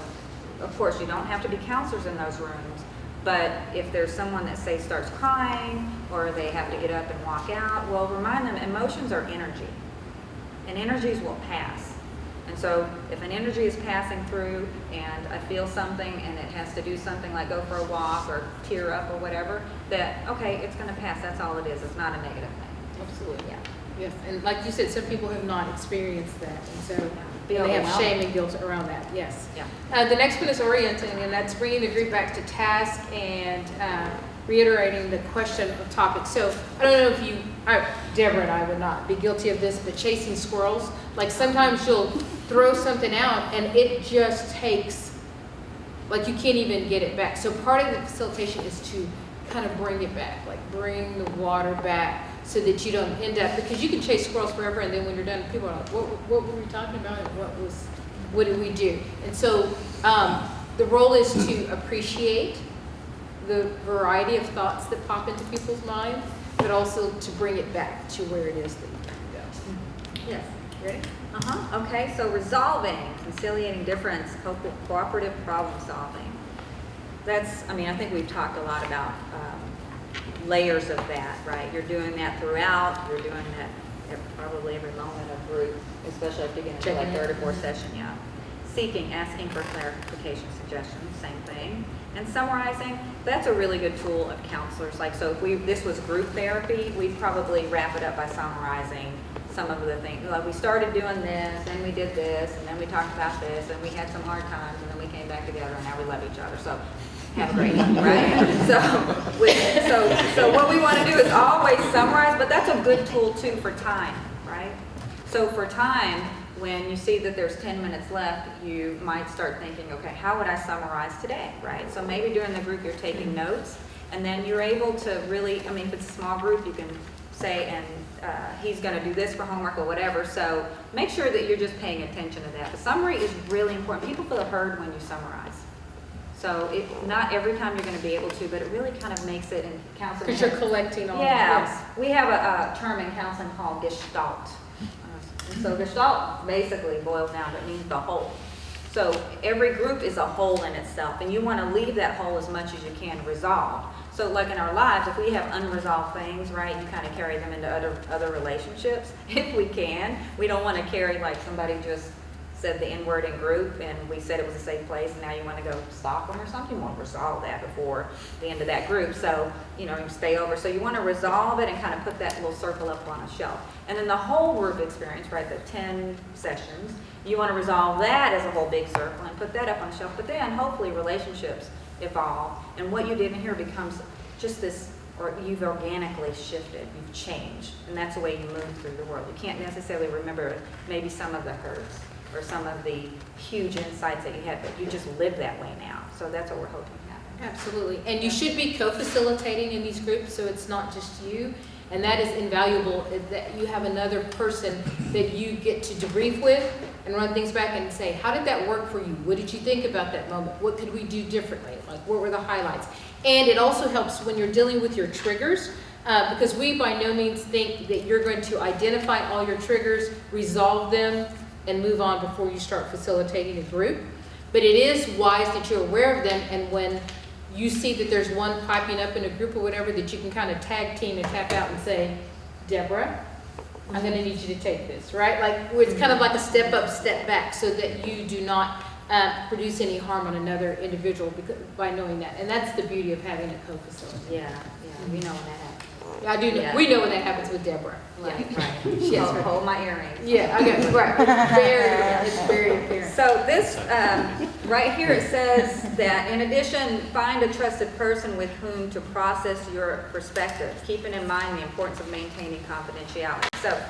of course, you don't have to be counselors in those rooms, but if there's someone that, say, starts crying, or they have to get up and walk out, well, remind them emotions are energy, and energies will pass. And so if an energy is passing through and I feel something and it has to do something like go for a walk or tear up or whatever, that, okay, it's going to pass. That's all it is. It's not a negative thing. Absolutely. Yeah. Yes. And like you said, some people have not experienced that. And so Feel they have overwhelmed. shame and guilt around that. Yes. Yeah. The next one is orienting, and that's bringing the group back to task and reiterating the question of topic. So I don't know if you, Deborah and I would not be guilty of this, but chasing squirrels, like sometimes you'll throw something out and it just takes, like you can't even get it back. So part of the facilitation is to kind of bring it back, like bring the water back so that you don't end up, because you can chase squirrels forever and then when you're done, people are like, what were we talking about and what did we do? And so the role is to appreciate the variety of thoughts that pop into people's minds, but also to bring it back to where it is that you can go. Yes, ready? Okay, so resolving, conciliating difference, cooperative problem solving. That's, I mean, I think we've talked a lot about layers of that, right? You're doing that throughout, you're doing that at probably every moment of group, especially if you get into like third or fourth session, yeah. Seeking, asking for clarification, suggestions, same thing. And summarizing, that's a really good tool of counselors. Like, so if this was group therapy, we'd probably wrap it up by summarizing some of the things. Like, we started doing this, then we did this, and then we talked about this, and we had some hard times, and then we came back together, and now we love each other. So have a great day, right? So what we want to do is always summarize, but that's a good tool too for time, right? So for time, when you see that there's 10 minutes left, you might start thinking, okay, how would I summarize today, right? So maybe during the group you're taking notes, and then you're able to really, I mean, if it's a small group, you can say, and he's going to do this for homework or whatever. So make sure that you're just paying attention to that. The summary is really important. People feel heard when you summarize. So not every time you're going to be able to, but it really kind of makes it in counseling. Because you're collecting all Yeah, we have a term in counseling called gestalt. And so gestalt basically boils down to, it means the whole. So every group is a whole in itself, and you want to leave that whole as much as you can resolved. So like in our lives, if we have unresolved things, right, you kind of carry them into other relationships, if we can. We don't want to carry, like, somebody just said the N-word in group and we said it was a safe place and now you want to go stalk them or something. You want to resolve that before the end of that group. So, you know, you stay over. So you want to resolve it and kind of put that little circle up on a shelf. And then the whole group experience, right, the 10 sessions, you want to resolve that as a whole big circle and put that up on a shelf. But then hopefully relationships evolve and what you did in here becomes just this, or you've organically shifted, you've changed. And that's the way you move through the world. You can't necessarily remember maybe some of the hurts or some of the huge insights that you had, but you just live that way now. So that's what we're hoping to happen. Absolutely. And you should be co-facilitating in these groups, so it's not just you. And that is invaluable, that you have another person that you get to debrief with and run things back and say, how did that work for you? What did you think about that moment? What could we do differently? Like, what were the highlights? And it also helps when you're dealing with your triggers, because we by no means think that you're going to identify all your triggers, resolve them, and move on before you start facilitating a group. But it is wise that you're aware of them, and when you see that there's one piping up in a group or whatever, that you can kind of tag team and tap out and say, Deborah, I'm going to need you to take this, right? Like, it's kind of like a step up, step back, so that you do not produce any harm on another individual by knowing that. And that's the beauty of having a co-facilitator. Yeah, we know when that happens. I do know. Yeah. We know when that happens with Deborah. Right, yeah. Right. Yes, hold my earrings. Yeah, okay, right. It's very apparent. So this, right here, it says that in addition, find a trusted person with whom to process your perspectives, keeping in mind the importance of maintaining confidentiality. So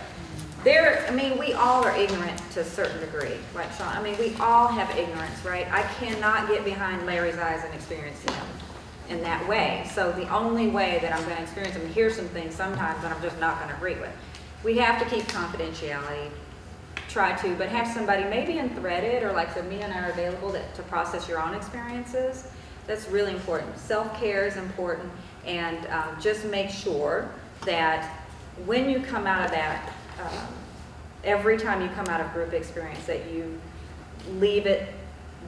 I mean, we all are ignorant to a certain degree, right, Sean? I mean, we all have ignorance, right? I cannot get behind Larry's eyes and experience him in that way. So the only way that I'm going to experience them, hear some things sometimes that I'm just not going to agree with. We have to keep confidentiality, try to, but have somebody maybe in threaded, or like so Mia and I are available to process your own experiences. That's really important. Self-care is important, and just make sure that when you come out of that, every time you come out of group experience, that you leave it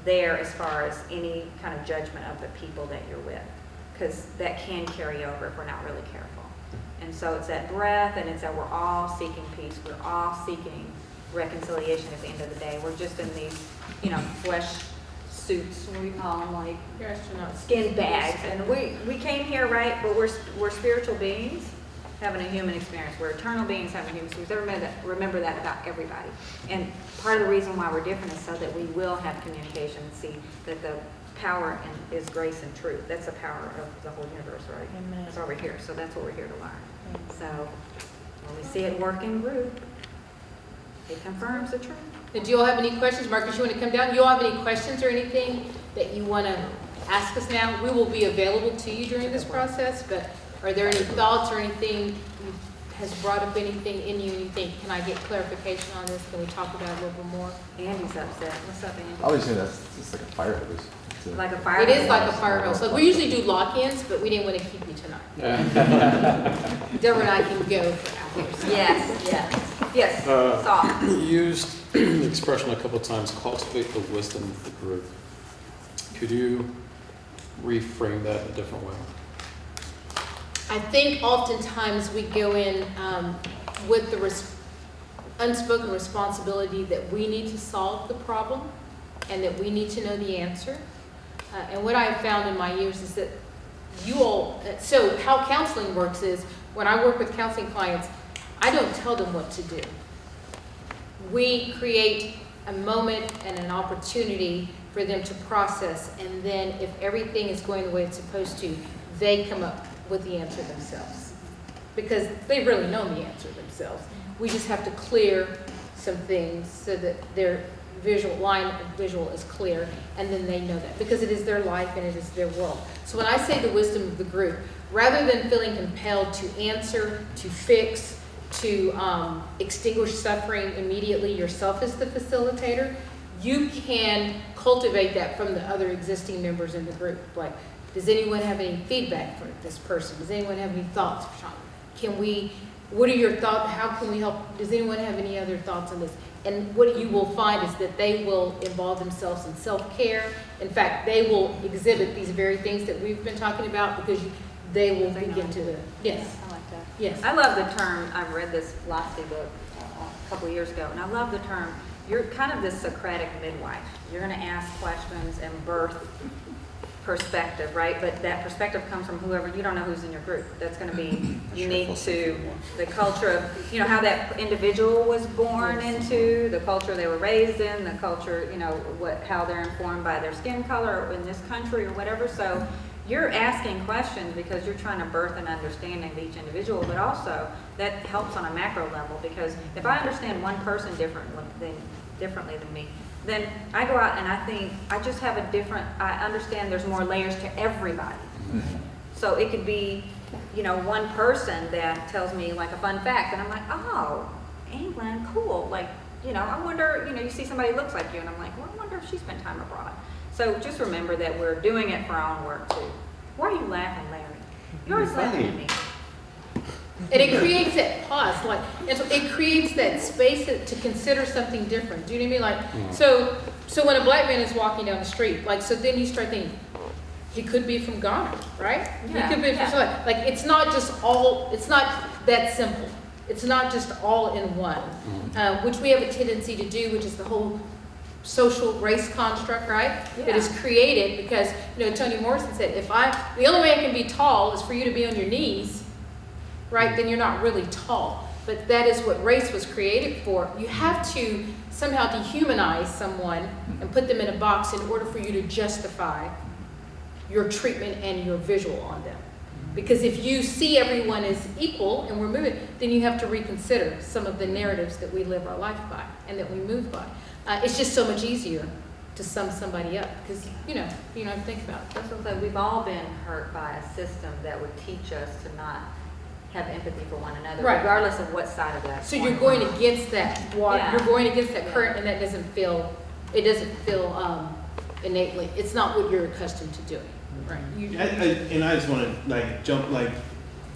there as far as any kind of judgment of the people that you're with, because that can carry over if we're not really careful. And so it's that breath, and it's that we're all seeking peace, we're all seeking reconciliation at the end of the day. We're just in these, you know, flesh suits, what do we call them, like skin bags, and we came here, right, but we're spiritual beings having a human experience. We're eternal beings having a human experience. Remember that about everybody. And part of the reason why we're different is so that we will have communication and see that the power is grace and truth. That's the power of the whole universe, right? Amen. That's why we're here. So that's what we're here to learn. So when we see it work in group, it confirms the truth. Do you all have any questions? Marcus, you want to come down? You all have any questions or anything that you want to ask us now? We will be available to you during this process, but are there any thoughts or anything has brought up anything in you and you think, can I get clarification on this? Can we talk about it a little bit more? Andy's upset. What's up, Andy? I was saying that's just like a fire hose. Like a fire. It is like a fire hose. Like we usually do lock-ins, but we didn't want to keep you tonight. Deborah and I can go for hours. Yes, yes, yes. Soft. You used the expression a couple of times, cultivate the wisdom of the group. Could you reframe that in a different way? I think oftentimes we go in with the unspoken responsibility that we need to solve the problem and that we need to know the answer. And what I have found in my years is that you all, so how counseling works is when I work with counseling clients, I don't tell them what to do. We create a moment and an opportunity for them to process, and then if everything is going the way it's supposed to, they come up with the answer themselves. Because they really know the answer themselves. We just have to clear some things so that their line of visual is clear, and then they know that. Because it is their life and it is their world. So when I say the wisdom of the group, rather than feeling compelled to answer, to fix, to extinguish suffering immediately yourself as the facilitator, you can cultivate that from the other existing members in the group. Like, does anyone have any feedback for this person? Does anyone have any thoughts? What are your thoughts? How can we help? Does anyone have any other thoughts on this? And what you will find is that they will involve themselves in self-care. In fact, they will exhibit these very things that we've been talking about because they will begin to, yes. I like that. Yes. I love the term, I read this philosophy book a couple of years ago, and I love the term, you're kind of this Socratic midwife. You're going to ask questions and birth perspective, right? But that perspective comes from whoever, you don't know who's in your group. That's going to be unique to the culture of, how that individual was born into, the culture they were raised in, the culture, how they're informed by their skin color in this country or whatever. So you're asking questions because you're trying to birth an understanding of each individual, but also that helps on a macro level, because if I understand one person differently than me, then I go out and I think I just have I understand there's more layers to everybody. So it could be, one person that tells me like a fun fact and I'm like, oh, England, cool. Like, I wonder, you see somebody who looks like you and I'm like, well, I wonder if she spent time abroad. So just remember that we're doing it for our own work too. Why are you laughing, Larry? You're always laughing at me. And it creates that pause, it creates that space to consider something different. Do you know what I mean? So when a black man is walking down the street, so then you start thinking, he could be from Ghana, right? Yeah, he could be from somewhere. It's not that simple. It's not just all in one, which we have a tendency to do, which is the whole social race construct, right? Yeah. That is created because, Toni Morrison said, the only way I can be tall is for you to be on your knees, right? Then you're not really tall. But that is what race was created for. You have to somehow dehumanize someone and put them in a box in order for you to justify your treatment and your visual on them. Because if you see everyone as equal and we're moving, then you have to reconsider some of the narratives that we live our life by and that we move by. It's just so much easier to sum somebody up because, you know, think about it. That's what I'm saying. We've all been hurt by a system that would teach us to not have empathy for one another, right, regardless of what side of that. So you're going against that water, yeah, you're going against that current, and that doesn't feel innately. It's not what you're accustomed to doing, right? And I just want to jump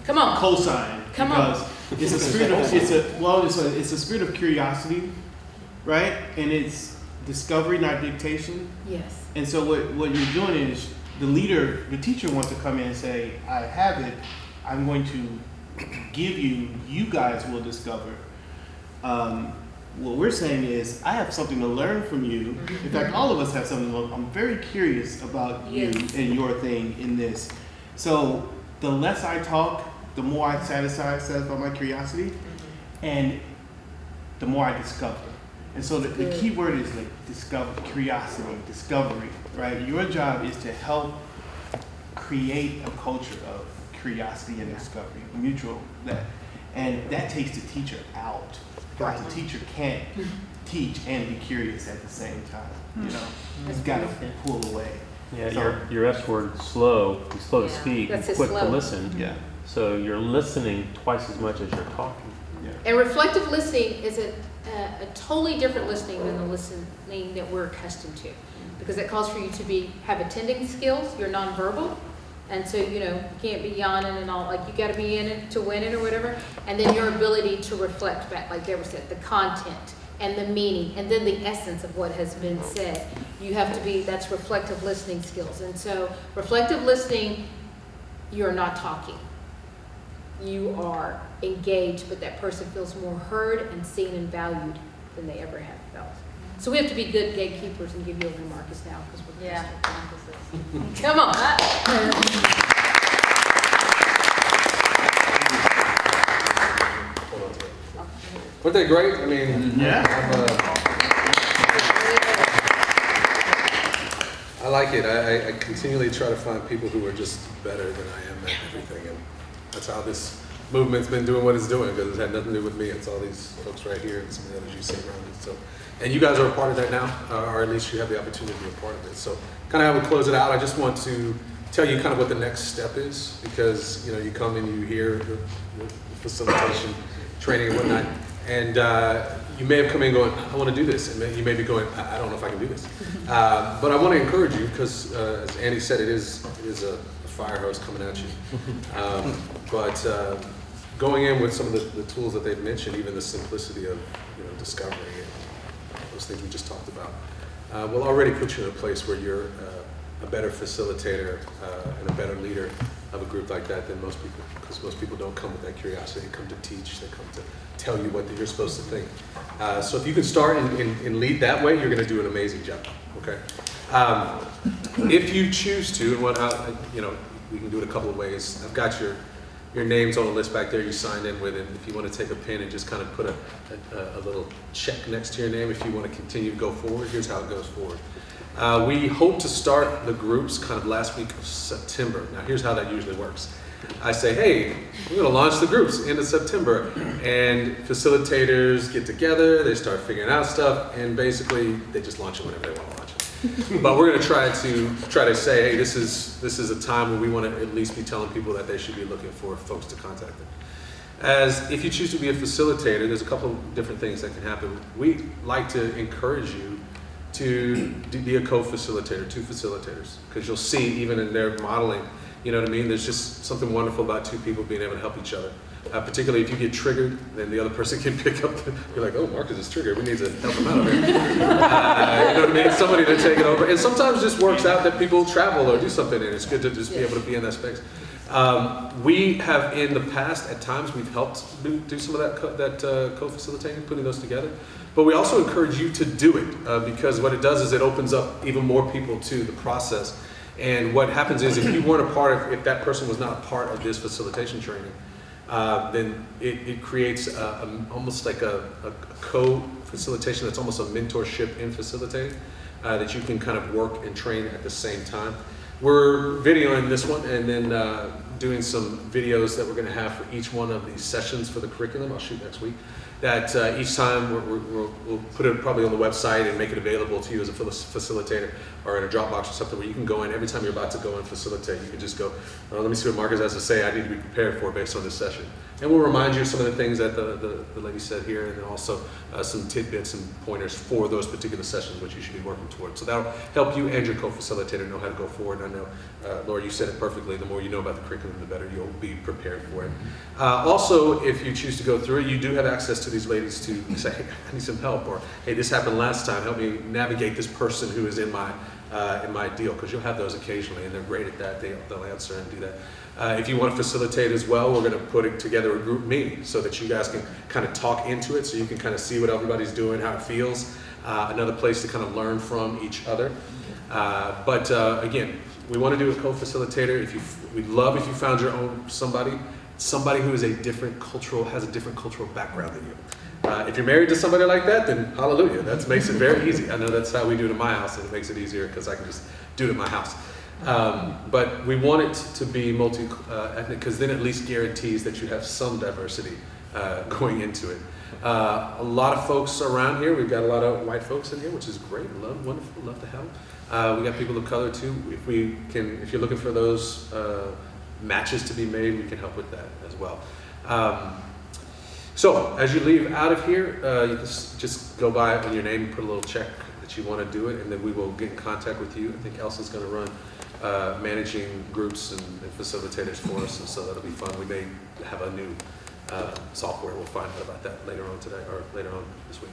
come on, co-sign come because on. It's a spirit of it's a spirit of curiosity, right? And it's discovery, not dictation. Yes. And so what you're doing is the teacher wants to come in and say, I have it. I'm going to give you guys will discover. What we're saying is, I have something to learn from you. In fact, all of us have something to learn. I'm very curious about you and your thing in this. So the less I talk, the more I satisfy my curiosity, and the more I discover. And so the key word is like curiosity, discovery, right? Your job is to help create a culture of curiosity and discovery, mutual, and that takes the teacher out. Because the teacher can't teach and be curious at the same time, you know? You've got to pull away. Yeah, So- your S word slow, you're slow to Yeah, speak, that's and it, quick to slow. listen. Yeah. So you're listening twice as much as you're talking. And reflective listening is a totally different listening than the listening that we're accustomed to. Because it calls for you to have attending skills, you're nonverbal. And so, you can't be yawning and all, like you gotta be in it to win it or whatever. And then your ability to reflect back, like Deborah said, the content and the meaning, and then the essence of what has been said. You have to that's reflective listening skills. And so reflective listening, you're not talking. You are engaged, but that person feels more heard and seen and valued than they ever have felt. So we have to be good gatekeepers and give you a win, Marcus, now, because we're Yeah. Come on. Weren't they great? I mean, I like it. I continually try to find people who are just better than I am at everything. And that's how this movement's been doing what it's doing, because it had nothing to do with me. It's all these folks right here and some of the others you see around it. So, and you guys are a part of that now, or at least you have the opportunity to be a part of it. So kind of how we close it out, I just want to tell you kind of what the next step is, because you come and you hear the facilitation training and whatnot, and you may have come in going, I want to do this, and you may be going, I don't know if I can do this. But I want to encourage you, because as Andy said, it is a fire hose coming at you. But going in with some of the tools that they've mentioned, even the simplicity of discovery and those things we just talked about, will already put you in a place where you're a better facilitator and a better leader of a group like that than most people, because most people don't come with that curiosity. They come to teach, they come to tell you what you're supposed to think. So if you can start and lead that way, you're going to do an amazing job. Okay. If you choose to, and we can do it a couple of ways. I've got your names on the list back there you signed in with, and if you want to take a pen and just kind of put a little check next to your name if you want to continue to go forward, here's how it goes forward. We hope to start the groups kind of last week of September. Now here's how that usually works. I say, hey, we're going to launch the groups end of September, and facilitators get together, they start figuring out stuff, and basically they just launch it whenever they want to launch it. But we're going to try to say, hey, this is a time where we want to at least be telling people that they should be looking for folks to contact them. As if you choose to be a facilitator, there's a couple of different things that can happen. We like to encourage you to be a co-facilitator, two facilitators, because you'll see even in their modeling, you know what I mean? There's just something wonderful about two people being able to help each other. Particularly if you get triggered, then the other person can pick up. You're like, oh, Marcus is triggered. We need to help him out over here. You know what I mean? Somebody to take it over. And sometimes it just works out that people travel or do something, and it's good to just be able to be in that space. We have in the past, at times, we've helped do some of that co-facilitating, putting those together. But we also encourage you to do it because what it does is it opens up even more people to the process. And what happens is if you weren't a part of, if that person was not a part of this facilitation training, then it creates almost like a co-facilitation that's almost a mentorship in facilitating that you can kind of work and train at the same time. We're videoing this one and then doing some videos that we're going to have for each one of these sessions for the curriculum. I'll shoot next week. That each time we'll put it probably on the website and make it available to you as a facilitator or in a Dropbox or something where you can go in every time you're about to go and facilitate. You can just go, let me see what Marcus has to say. I need to be prepared for based on this session. And we'll remind you of some of the things that the lady said here, and then also some tidbits and pointers for those particular sessions which you should be working towards. So that'll help you and your co-facilitator know how to go forward. And I know, Laura, you said it perfectly. The more you know about the curriculum, the better you'll be prepared for it. Also, if you choose to go through it, you do have access to these ladies to say, hey, I need some help, or hey, this happened last time. Help me navigate this person who is in my deal, because you'll have those occasionally, and they're great at that. They'll answer and do that. If you want to facilitate as well, we're going to put together a group meeting so that you guys can kind of talk into it, so you can kind of see what everybody's doing, how it feels. Another place to kind of learn from each other. But again, we want to do a co-facilitator. We'd love if you found your own somebody who is has a different cultural background than you. If you're married to somebody like that, then hallelujah. That makes it very easy. I know that's how we do it in my house, and it makes it easier because I can just do it in my house. But we want it to be multi-ethnic because then at least guarantees that you have some diversity going into it. A lot of folks around here. We've got a lot of white folks in here, which is great. Wonderful, love to have them. We got people of color too. If you're looking for those matches to be made, we can help with that as well. So as you leave out of here, you can just go by on your name and put a little check that you want to do it, and then we will get in contact with you. I think Elsa's going to run managing groups and facilitators for us, and so that'll be fun. We may have a new software. We'll find out about that later on today or later on this week.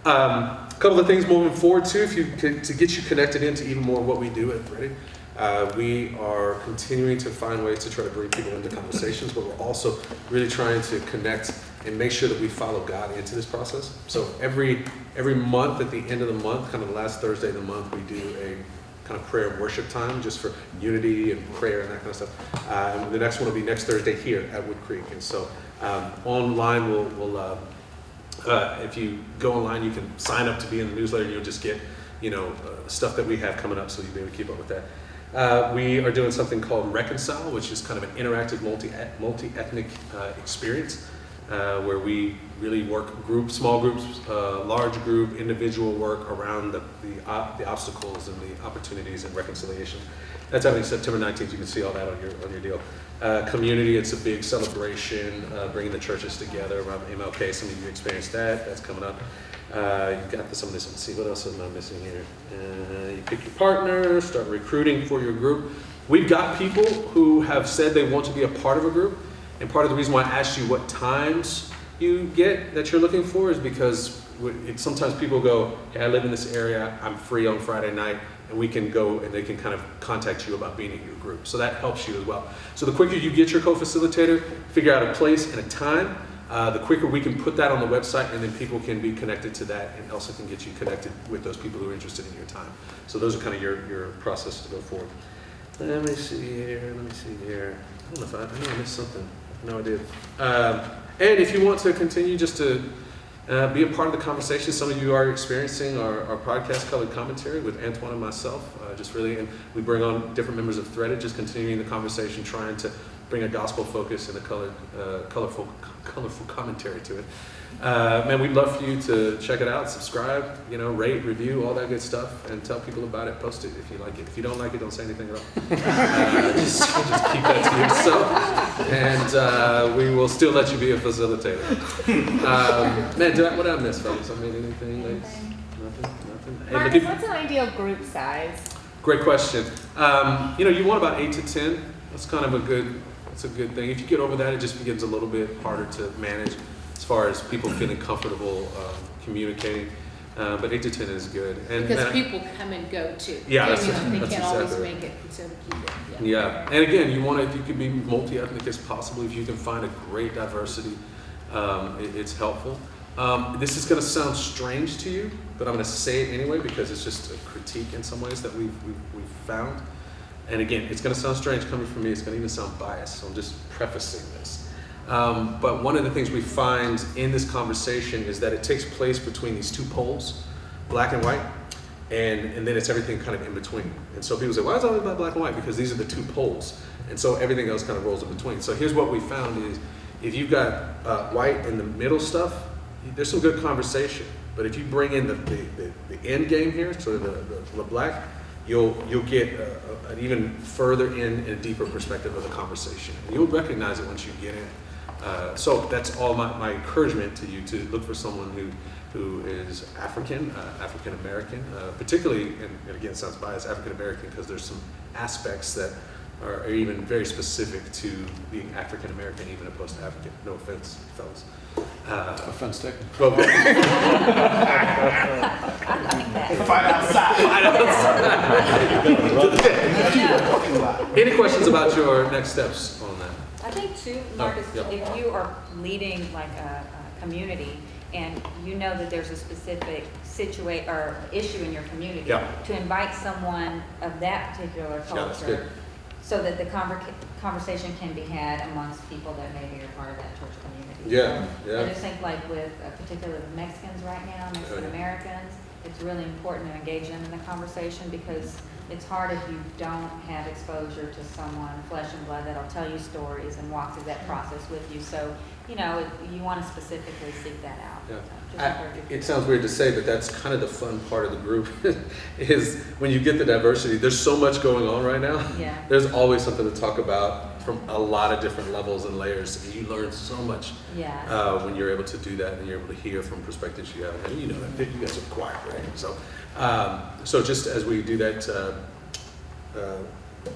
A couple of things moving forward too, to get you connected into even more of what we do at Threaded. We are continuing to find ways to try to bring people into conversations, but we're also really trying to connect and make sure that we follow God into this process. So every month, at the end of the month, kind of the last Thursday of the month, we do a kind of prayer and worship time just for unity and prayer and that kind of stuff. And the next one will be next Thursday here at Wood Creek. And so online, we'll if you go online, you can sign up to be in the newsletter, and you'll just get stuff that we have coming up, so you'll be able to keep up with that. We are doing something called Reconcile, which is kind of an interactive multi-ethnic experience where we really work small groups, large group, individual work around the obstacles and the opportunities and reconciliation. That's happening September 19th. You can see all that on your deal. Community, it's a big celebration, bringing the churches together around MLK. Some of you experienced that. That's coming up. You've got some of this. Let's see, what else am I missing here? You pick your partner, start recruiting for your group. We've got people who have said they want to be a part of a group. And part of the reason why I asked you what times you get that you're looking for is because sometimes people go, hey, I live in this area, I'm free on Friday night, and we can go and they can kind of contact you about being in your group. So that helps you as well. So the quicker you get your co-facilitator, figure out a place and a time, the quicker we can put that on the website, and then people can be connected to that, and Elsa can get you connected with those people who are interested in your time. So those are kind of your process to go forward. Let me see here. I don't know if I missed something. No, I did. And if you want to continue just to be a part of the conversation, some of you are experiencing our podcast Colored Commentary with Antoine and myself. And we bring on different members of Threaded, just continuing the conversation, trying to bring a gospel focus and a colorful commentary to it. Man, we'd love for you to check it out, subscribe, rate, review, all that good stuff, and tell people about it. Post it if you like it. If you don't like it, don't say anything at all. Just keep that to yourself, and we will still let you be a facilitator. Man, what did I miss, fellas? I made anything? Nothing. Hey, Marcus, what's an ideal group size? Great question. You want about 8 to 10. That's kind of a good thing. If you get over that, it just becomes a little bit harder to manage as far as people feeling comfortable communicating. But 8 to 10 is good. Because people come and go too. Yeah, they can't always make it, so keep it. Yeah, and again, if you can be multi-ethnic as possible, if you can find a great diversity, it's helpful. This is going to sound strange to you, but I'm going to say it anyway because it's just a critique in some ways that we've found. And again, it's going to sound strange coming from me. It's going to even sound biased, so I'm just prefacing this. But one of the things we find in this conversation is that it takes place between these two poles, black and white, and then it's everything kind of in between. And so people say, why is it always about black and white? Because these are the two poles. And so everything else kind of rolls in between. So here's what we found is, if you've got white in the middle stuff, there's some good conversation. But if you bring in the end game here, sort of the black, you'll get an even further in and a deeper perspective of the conversation. And you'll recognize it once you get in. So that's all my encouragement to you, to look for someone who is African American, particularly, and again, it sounds biased, African American, because there's some aspects that are even very specific to being African American, even opposed to African. No offense, fellas. Offense taken. Well, Fight outside. Any questions about your next steps on that? I think too, Marcus, yeah. if you are leading like a community and you know that there's a specific issue in your community, Yeah. to invite someone of that particular Yeah, that's good. culture so that the conversation can be had amongst people that maybe are part of that church community. Yeah, So yeah. I just think like with particularly the Mexicans right now, Mexican Americans, it's really important to engage them in the conversation because it's hard if you don't have exposure to someone, flesh and blood, that'll tell you stories and walk through that process with you. So, you know, you want to specifically seek that out. Yeah. So just encourage you. It sounds weird to say, but that's kind of the fun part of the group is when you get the diversity. There's so much going on right now. Yeah. There's always something to talk about from a lot of different levels and layers, and you learn so much Yeah. when you're able to do that and you're able to hear from perspectives you have. And you know that you guys are quiet, right? So just as we do that,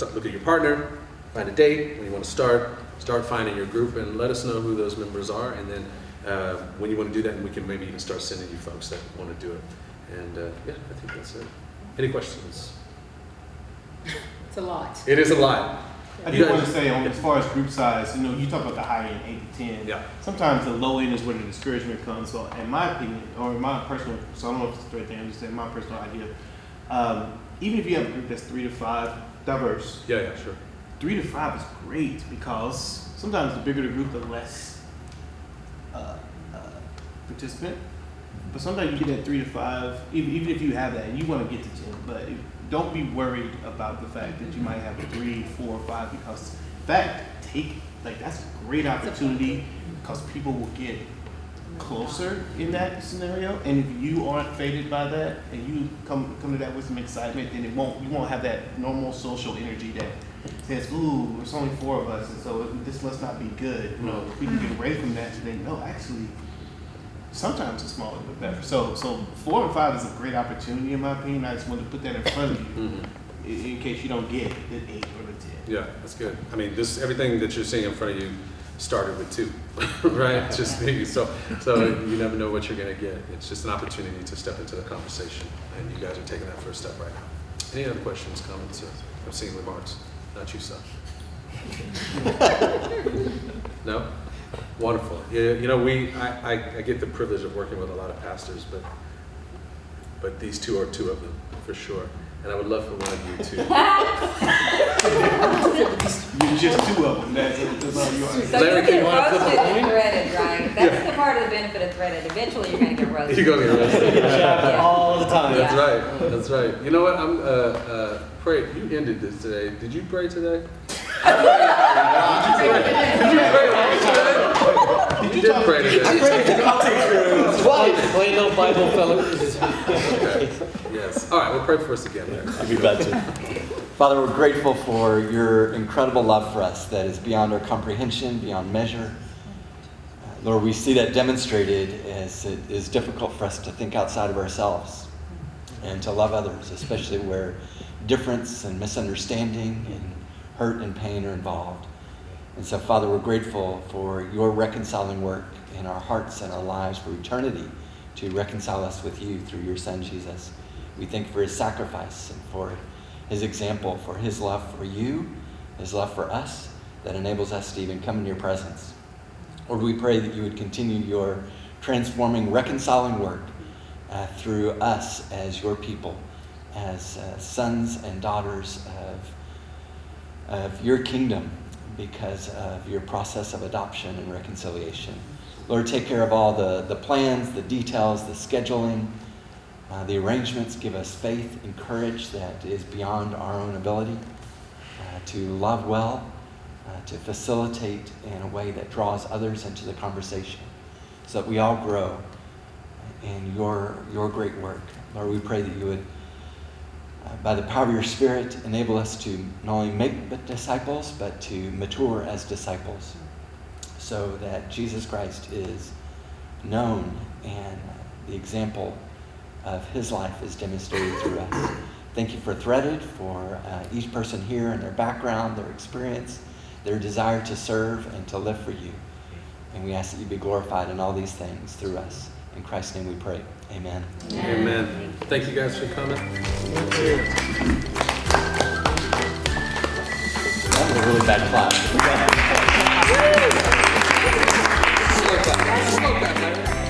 look at your partner, find a date when you want to start finding your group, and let us know who those members are, and then when you want to do that, and we can maybe even start sending you folks that want to do it. And yeah, I think that's it. Any questions? It's a lot. It is a lot. I do want to say, as far as group size, you know, you talk about the high end, 8 to 10. Yeah. Sometimes the low end is where the discouragement comes. So, in my opinion, or in my personal, so I don't know if it's the right thing, I'm just saying my personal idea. Even if you have a group that's 3 to 5, diverse. Yeah, sure. 3 to 5 is great because sometimes the bigger the group, the less participant. But sometimes you get that 3 to 5, even if you have that, and you want to get to 10, but don't be worried about the fact that you might have 3, 4, 5, because in fact, that's a great opportunity because people will get closer in that scenario, and if you aren't faded by that, and you come to that with some excitement, then you won't have that normal social energy that says, "Ooh, there's only 4 of us, and so this must not be good." You know, we can get away from that today. No, actually, sometimes a smaller but better. So 4 and 5 is a great opportunity in my opinion. I just wanted to put that in front of you in case you don't get the 8 or the 10. Yeah, that's good. I mean, everything that you're seeing in front of you started with 2, right? Just so you never know what you're going to get. It's just an opportunity to step into the conversation, and you guys are taking that first step right now. Any other questions, comments, or obscene remarks? Not you, son. No? Wonderful. Yeah, you know, I get the privilege of working with a lot of pastors, but these 2 are 2 of them for sure. And I would love for one of you to. You're just 2 of them. That's all you are. So Larry, you can get you want to flip roasted a and coin? threaded, right? That's the part of the benefit of threaded. Eventually, you're going to get roasted. You're going to get roasted. Yeah. all the time. That's right. That's right. You know what? I'm pray. You ended this today. Did you pray today? Did you pray today? I prayed the context twice. Plain old Bible fellows. Okay. Yes. All right. Well, pray for us again, Larry. I'll be glad to. Father, we're grateful for your incredible love for us that is beyond our comprehension, beyond measure. Lord, we see that demonstrated as it is difficult for us to think outside of ourselves and to love others, especially where difference and misunderstanding and hurt and pain are involved. And so, Father, we're grateful for your reconciling work in our hearts and our lives for eternity to reconcile us with you through your Son, Jesus. We thank you for his sacrifice and for his example, for his love for you, his love for us, that enables us to even come in your presence. Lord, we pray that you would continue your transforming, reconciling work through us as your people, as sons and daughters of your kingdom, because of your process of adoption and reconciliation. Lord, take care of all the plans, the details, the scheduling, the arrangements. Give us faith and courage that is beyond our own ability to love well, to facilitate in a way that draws others into the conversation so that we all grow in your great work. Lord, we pray that you would, by the power of your Spirit, enable us to not only make disciples, but to mature as disciples so that Jesus Christ is known and the example of his life is demonstrated through us. Thank you for Threaded, for each person here and their background, their experience, their desire to serve and to live for you. And we ask that you be glorified in all these things through us. In Christ's name we pray. Amen. Amen. Thank you guys for coming. That was a really bad clap. Slow clap, Larry.